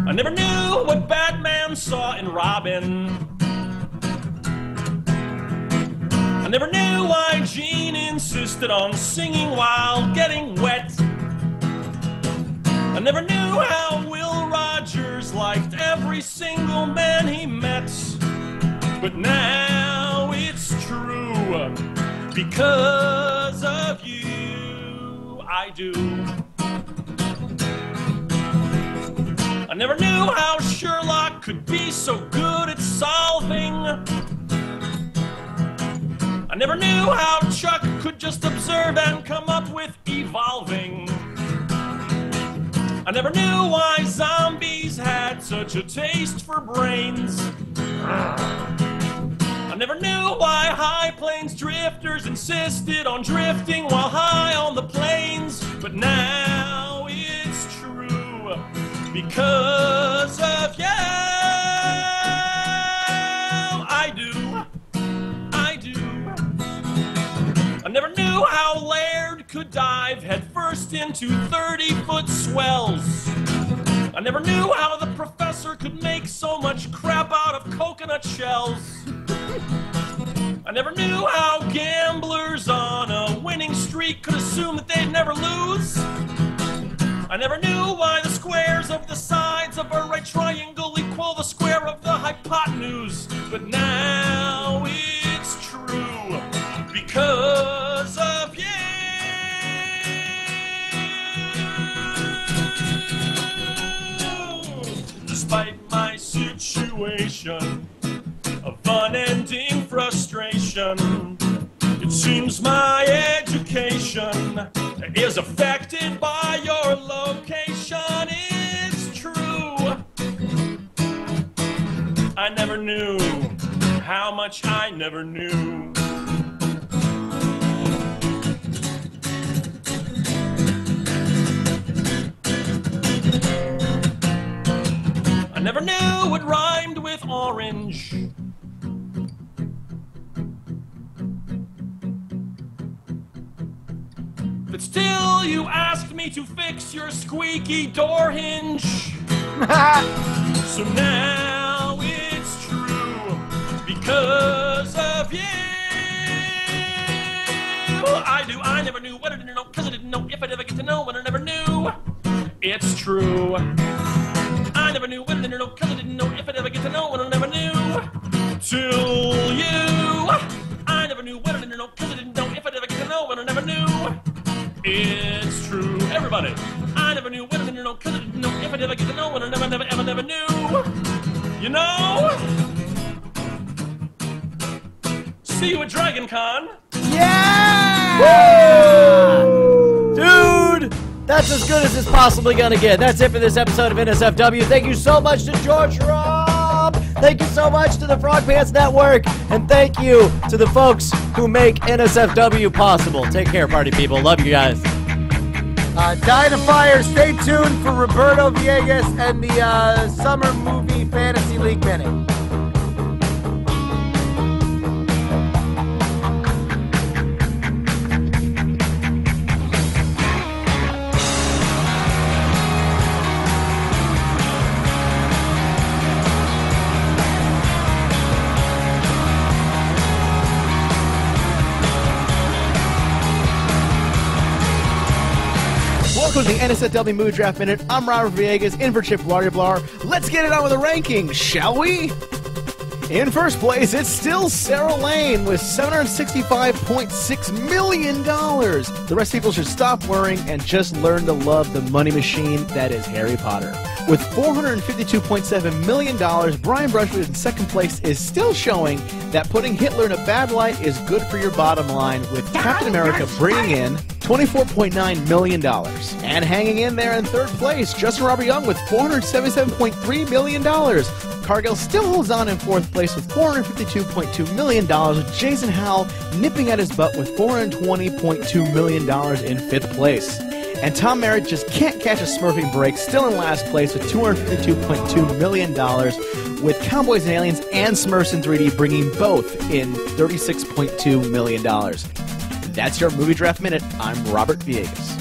I never knew what Batman saw in Robin. I never knew why Gene insisted on singing while getting wet. I never knew how Will Rogers liked every single man he met. But now it's true. Because of you, I do. I never knew how Sherlock could be so good at solving. I never knew how Chuck could just observe and come up with evolving. I never knew why zombies had such a taste for brains. I never knew why high plains drifters insisted on drifting while high on the plains. But now it's true because of you. I do. I never knew how Laird could dive headfirst into 30-foot swells. I never knew how the professor could make so much crap out of coconut shells. I never knew how gamblers on a winning streak could assume that they'd never lose. I never knew why the squares of the sides of a right triangle equal the square of the hypotenuse. But now it's true because of you. Despite my situation of unending frustration, it seems my education is affected by your location. It's true. I never knew how much I never knew. I never knew it rhymed with orange. But still you asked me to fix your squeaky door hinge. So now it's true because of you. I do. I never knew what I didn't know, cause I didn't know if I'd ever get to know what I never knew. It's true. I never knew what I didn't know, cause I didn't know if I'd ever get to know what I never knew. Till you. I never knew what I didn't know, cause I didn't know if I'd ever get to know what I never knew. It's true. Everybody. I never knew what I didn't know, cause I didn't know if I'd ever get to know what I never knew. You know? See you at Dragon Con.
Yeah! Woo! Dude! That's as good as it's possibly gonna get. That's it for this episode of NSFW. Thank you so much to George Robb. Thank you so much to the Frog Pants Network. And thank you to the folks who make NSFW possible. Take care, party people. Love you guys.
Die to Fire. Stay tuned for Roberto Villegas and the Summer Movie Fantasy League Minute.
Welcome to the NSFW Movie Draft Minute. I'm Robert Villegas, in for Chip Blar. Let's get it on with the rankings, shall we? In first place, it's still Sarah Lane with $765.6 million. The rest of people should stop worrying and just learn to love the money machine that is Harry Potter. With $452.7 million, Brian Brushwood in second place is still showing that putting Hitler in a bad light is good for your bottom line, with Captain America bringing in $24.9 million. And hanging in there in third place, Justin Robert Young with $477.3 million. Cargill still holds on in fourth place with $452.2 million, with Jason Howell nipping at his butt with $420.2 million in fifth place. And Tom Merritt just can't catch a smurfing break, still in last place with $252.2 million, with Cowboys and Aliens and Smurfs in 3D bringing both in $36.2 million. That's your Movie Draft Minute. I'm Robert Villegas.